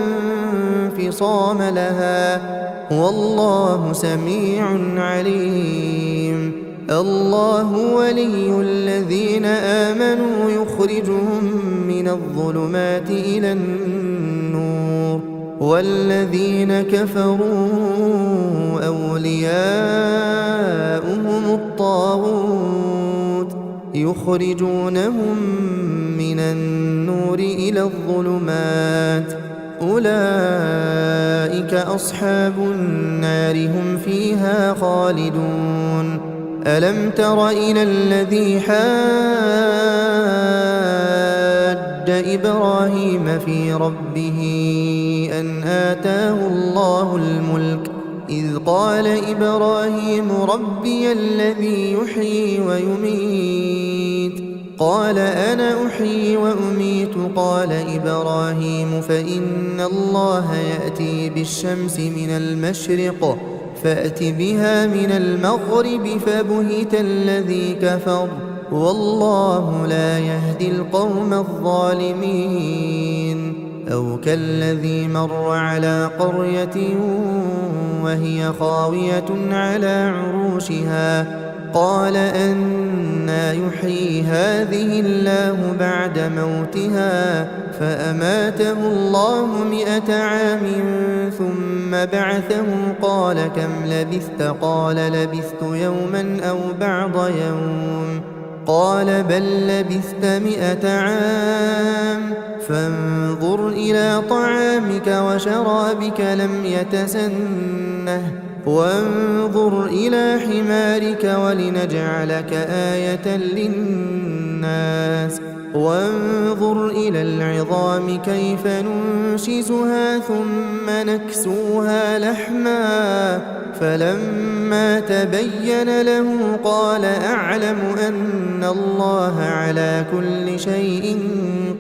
انفصام لها والله سميع عليم الله ولي الذين آمنوا يخرجهم من الظلمات إلى النور والذين كفروا أولياؤهم الطاغوت يخرجونهم من النور إلى الظلمات أولئك أصحاب النار هم فيها خالدون ألم تر إلى الذي حاج إبراهيم في ربه أن آتاه الله الملك إذ قال إبراهيم ربي الذي يحيي ويميت قال أنا أحيي وأميت قال إبراهيم فإن الله يأتي بالشمس من المشرق فأت بها من المغرب فبهت الذي كفر والله لا يهدي القوم الظالمين أو كالذي مر على قرية وهي خاوية على عروشها قال أنى يحيي هذه الله بعد موتها فأماته الله 100 عام ثم بعثه قال كم لبثت قال لبثت يوما أو بعض يوم قال بل لبثت 100 عام فانظر إلى طعامك وشرابك لم يتسنه وانظر إلى حمارك ولنجعلك آية للناس وانظر إلى العظام كيف ننشزها ثم نكسوها لحما فلما تبين له قال أعلم أن الله على كل شيء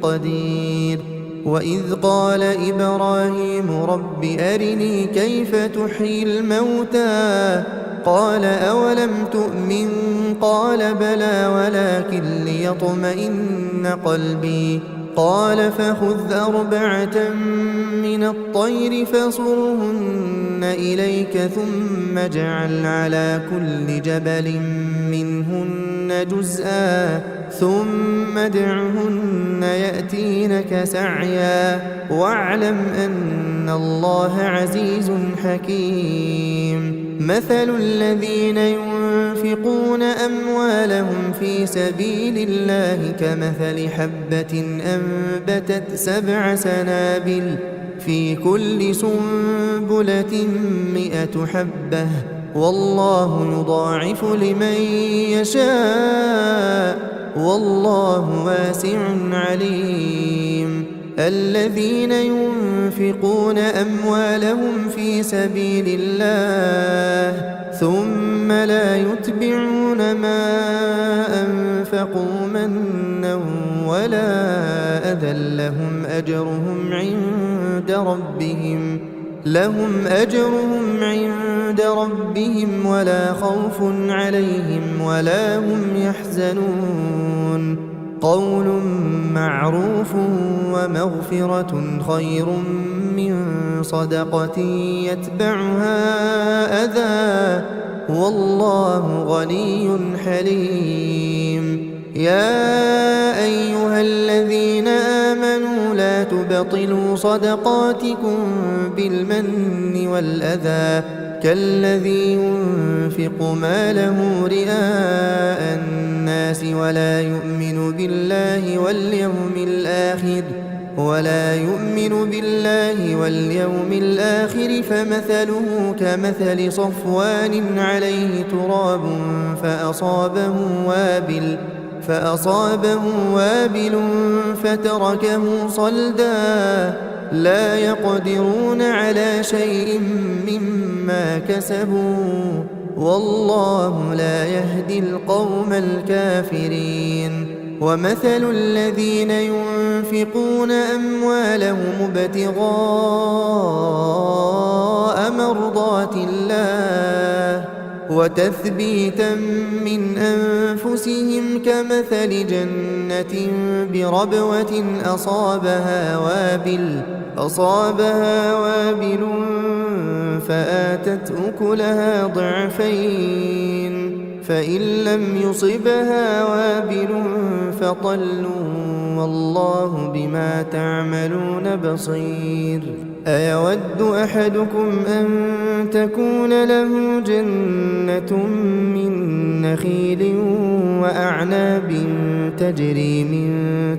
قدير وإذ قال إبراهيم رب أرني كيف تحيي الموتى قال أولم تؤمن قال بلى ولكن ليطمئن قلبي قال فخذ 4 من الطير فصرهن إليك ثم اجعل على كل جبل منهن جزءا ثم ادعهن يأتينك سعيا واعلم أن الله عزيز حكيم. مثل الذين ينفقون أموالهم في سبيل الله كمثل حبة أنبتت 7 سنابل في كل سنبلة 100 حبة والله يضاعف لمن يشاء والله واسع عليم. الذين ينفقون أموالهم في سبيل الله ثم لا يتبعون ما أنفقوا منا ولا أذى لهم أجرهم عند ربهم ولا خوف عليهم ولا هم يحزنون. قول معروف ومغفرة خير من صدقة يتبعها أذى والله غني حليم. يا أيها الذين آمنوا لا تبطلوا صدقاتكم بالمن والأذى كالذي ينفق ماله رئاء الناس ولا يؤمن بالله واليوم الآخر فمثله كمثل صفوان عليه تراب فأصابه وابل فتركه صلدا لا يقدرون على شيء مما كسبوا والله لا يهدي القوم الكافرين. ومثل الذين ينفقون أموالهم ابتغاء مرضات الله وتثبيتا من أنفسهم كمثل جنة بربوة أصابها وابل فآتت أكلها ضعفين فإن لم يصبها وابل فطل والله بما تعملون بصير. أيود أحدكم أن تكون له جنة من نخيل وأعناب تجري من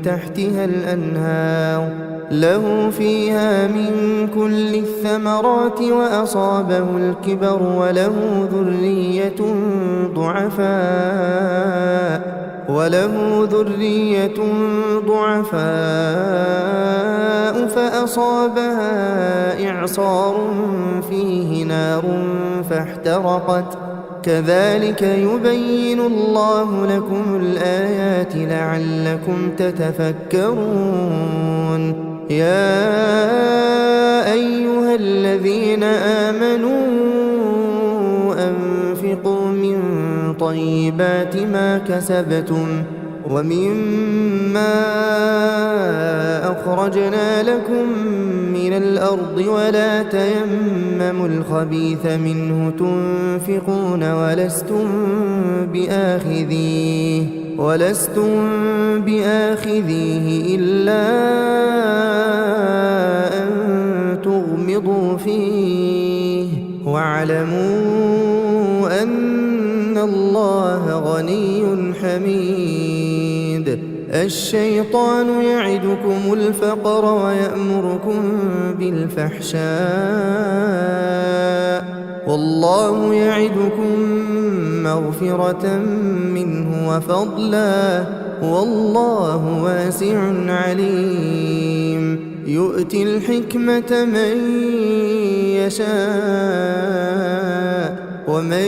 تحتها الأنهار له فيها من كل الثمرات وأصابه الكبر وله ذرية ضعفاء فأصابها إعصار فيه نار فاحترقت كذلك يبين الله لكم الآيات لعلكم تتفكرون. يا أيها الذين آمنوا أنفقوا من طيبات ما كسبتم ومما أخرجنا لكم من الأرض ولا تيمموا الخبيث منه تنفقون ولستم بآخذيه إلا أن تغمضوا فيه واعلموا أن الله غني حميد. الشيطان يعدكم الفقر ويأمركم بالفحشاء والله يعدكم مغفرة منه وفضلا والله واسع عليم. يؤتي الحكمة من يشاء ومن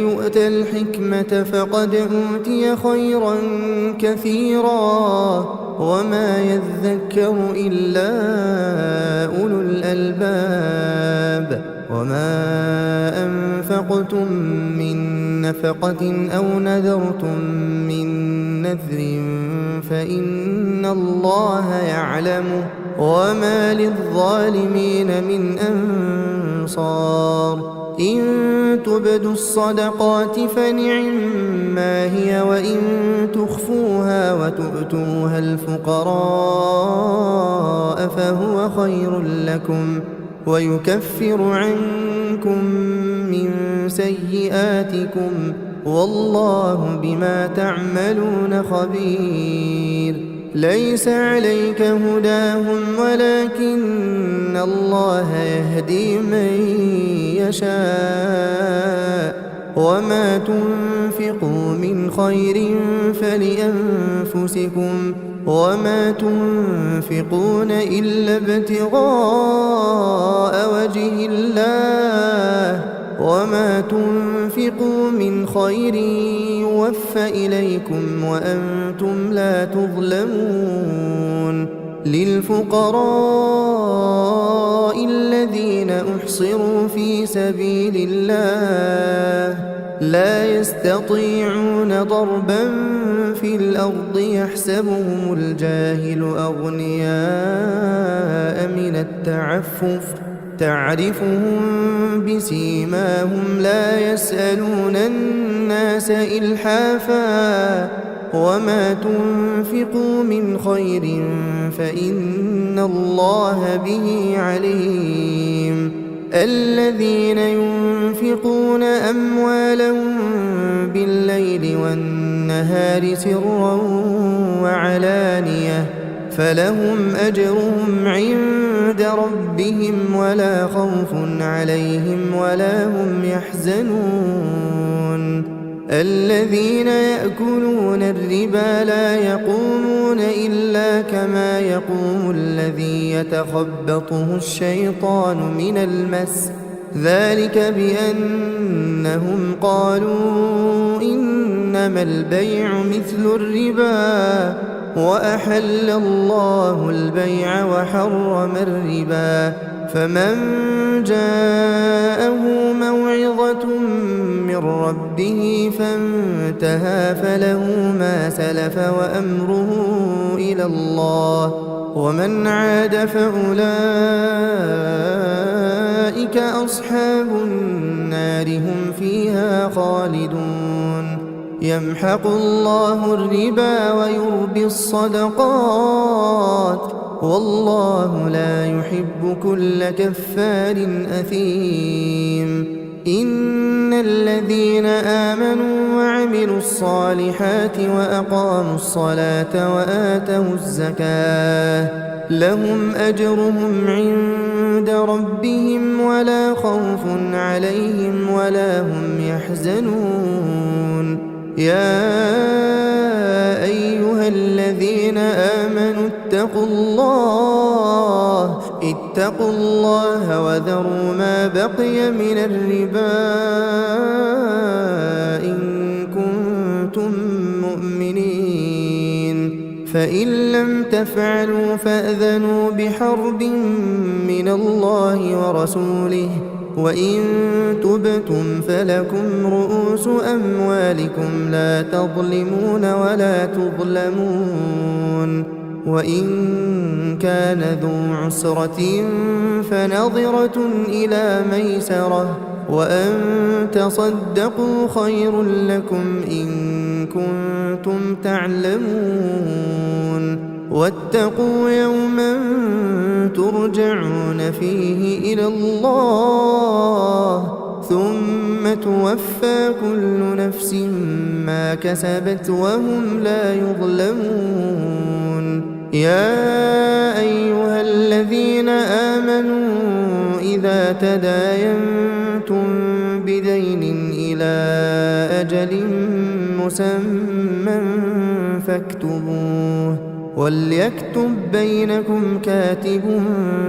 يؤت الحكمة فقد أوتي خيرا كثيرا وما يذكر إلا أولو الألباب. وما أنفقتم من نفقة أو نذرتم من نذر فإن الله يعلمه وما للظالمين من أنصار. إن تبدوا الصدقات فنعما هي وإن تخفوها وتؤتوها الفقراء فهو خير لكم ويكفر عنكم من سيئاتكم والله بما تعملون خبير ليس عليك هداهم ولكن الله يهدي من يشاء وما تنفقوا من خير فلأنفسكم وما تنفقون إلا ابتغاء وجه الله وما تنفقوا من خير يوفى إليكم وأنتم لا تظلمون للفقراء الذين أحصروا في سبيل الله لا يستطيعون ضربا في الأرض يحسبهم الجاهل أغنياء من التعفف تعرفهم بسيماهم لا يسألون الناس إلحافا وما تنفقوا من خير فإن الله به عليم الذين ينفقون أموالهم بالليل والنهار سرا وعلانية فلهم أجرهم عند ربهم ولا خوف عليهم ولا هم يحزنون الذين يأكلون الربا لا يقومون إلا كما يقوم الذي يتخبطه الشيطان من المس ذلك بأنهم قالوا إنما البيع مثل الربا وأحل الله البيع وحرم الربا فمن جاءه موعظة من ربه فانتهى فله ما سلف وأمره إلى الله ومن عاد فأولئك أصحاب النار هم فيها خالدون يمحق الله الربا ويربي الصدقات والله لا يحب كل كفار أثيم إن الذين آمنوا وعملوا الصالحات وأقاموا الصلاة وآتوا الزكاة لهم أجرهم عند ربهم ولا خوف عليهم ولا هم يحزنون يا أيها الذين آمنوا اتقوا الله وذروا ما بقي من الربا إن كنتم مؤمنين فإن لم تفعلوا فأذنوا بحرب من الله ورسوله وإن تبتم فلكم رؤوس أموالكم لا تظلمون ولا تظلمون وإن كان ذو عسرة فنظرة إلى ميسرة وأن تصدقوا خير لكم إن كنتم تعلمون واتقوا يوما ترجعون فيه إلى الله ثم توفى كل نفس ما كسبت وهم لا يظلمون يا أيها الذين آمنوا إذا تداينتم بدين إلى أجل مسمى فاكتبوه وليكتب بينكم كاتب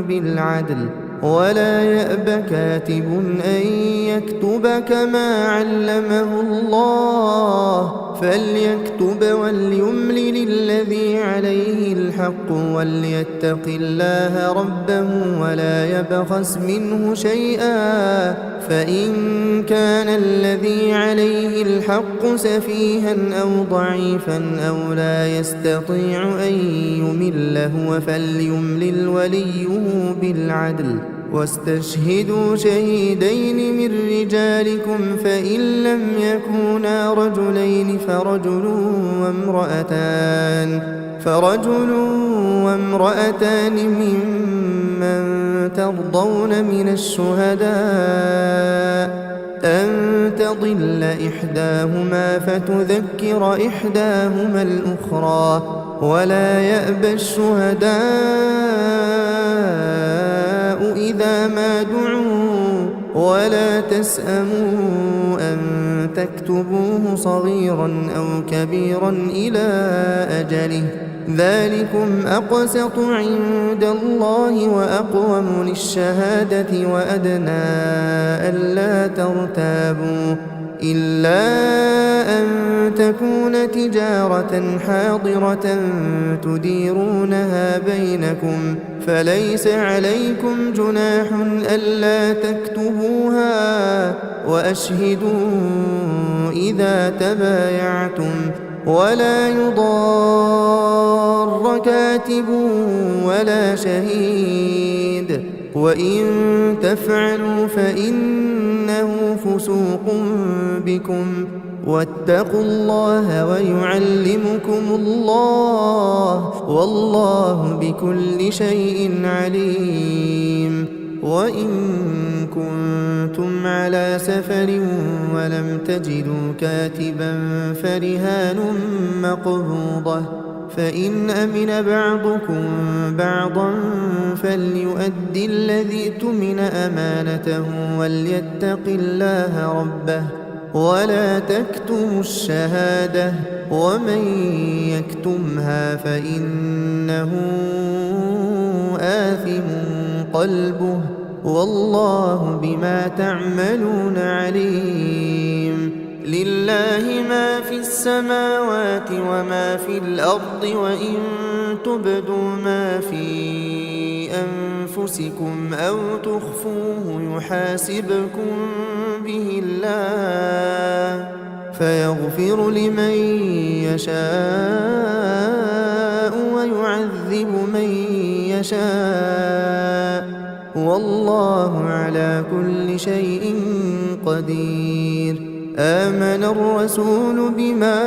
بالعدل ولا يأب كاتب أن يكتب كما علمه الله فليكتب وليملل الذي عليه الحق وليتق الله ربه ولا يبخس منه شيئا فإن كان الذي عليه الحق سفيها أو ضعيفا أو لا يستطيع أن يمل هو فليملل وليه بالعدل واستشهدوا شهيدين من رجالكم فإن لم يكونا رجلين فرجل وامرأتان ممن ترضون من الشهداء أن تضل إحداهما فتذكر إحداهما الأخرى ولا يأبى الشهداء إذا ما دعوا ولا تسأموا أن تكتبوه صغيرا أو كبيرا إلى أجله ذلكم أقسط عند الله وأقوم للشهادة وأدنى ألا ترتابوا إلا أن تكون تجارة حاضرة تديرونها بينكم فليس عليكم جناح ألا تكتبوها وأشهدوا إذا تبايعتم ولا يضار كاتب ولا شهيد وإن تفعلوا فإنه فسوق بكم واتقوا الله ويعلمكم الله والله بكل شيء عليم وإن كنتم على سفر ولم تجدوا كاتبا فرهان مقبوضة فإن أمن بعضكم بعضا فليؤد الذي اؤتمن أمانته وليتق الله ربه ولا تكتموا الشهادة ومن يكتمها فإنه آثم قلبه والله بما تعملون عليم لله ما في السماوات وما في الأرض وإن تبدوا ما في أنفسكم أو تخفوه يحاسبكم به الله فيغفر لمن يشاء ويعذب من يشاء والله على كل شيء قدير آمن الرسول بما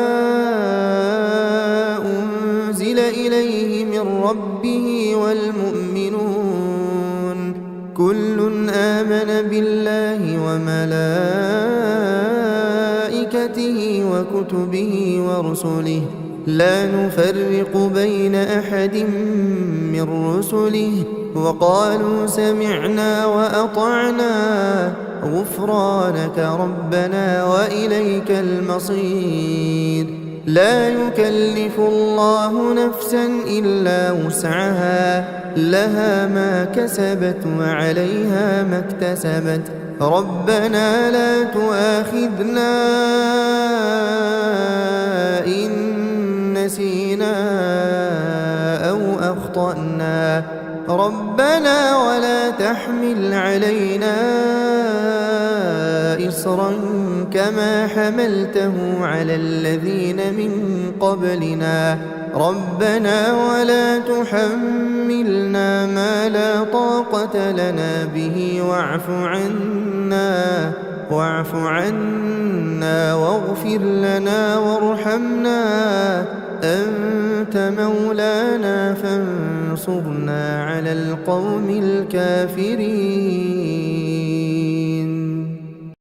أنزل إليه من ربه والمؤمنون كل آمن بالله وملائكته وكتبه ورسله لا نفرق بين أحد من رسله وقالوا سمعنا وأطعنا غفرانك ربنا وإليك المصير لا يكلف الله نفسا إلا وسعها لها ما كسبت وعليها ما اكتسبت ربنا لا تؤاخذنا إن نسينا أو أخطأنا ربنا ولا تحمل علينا إصرا كما حملته على الذين من قبلنا ربنا ولا تحملنا ما لا طاقة لنا به واعف عنا واغفر لنا وارحمنا أنت مولانا فانصرنا على القوم الكافرين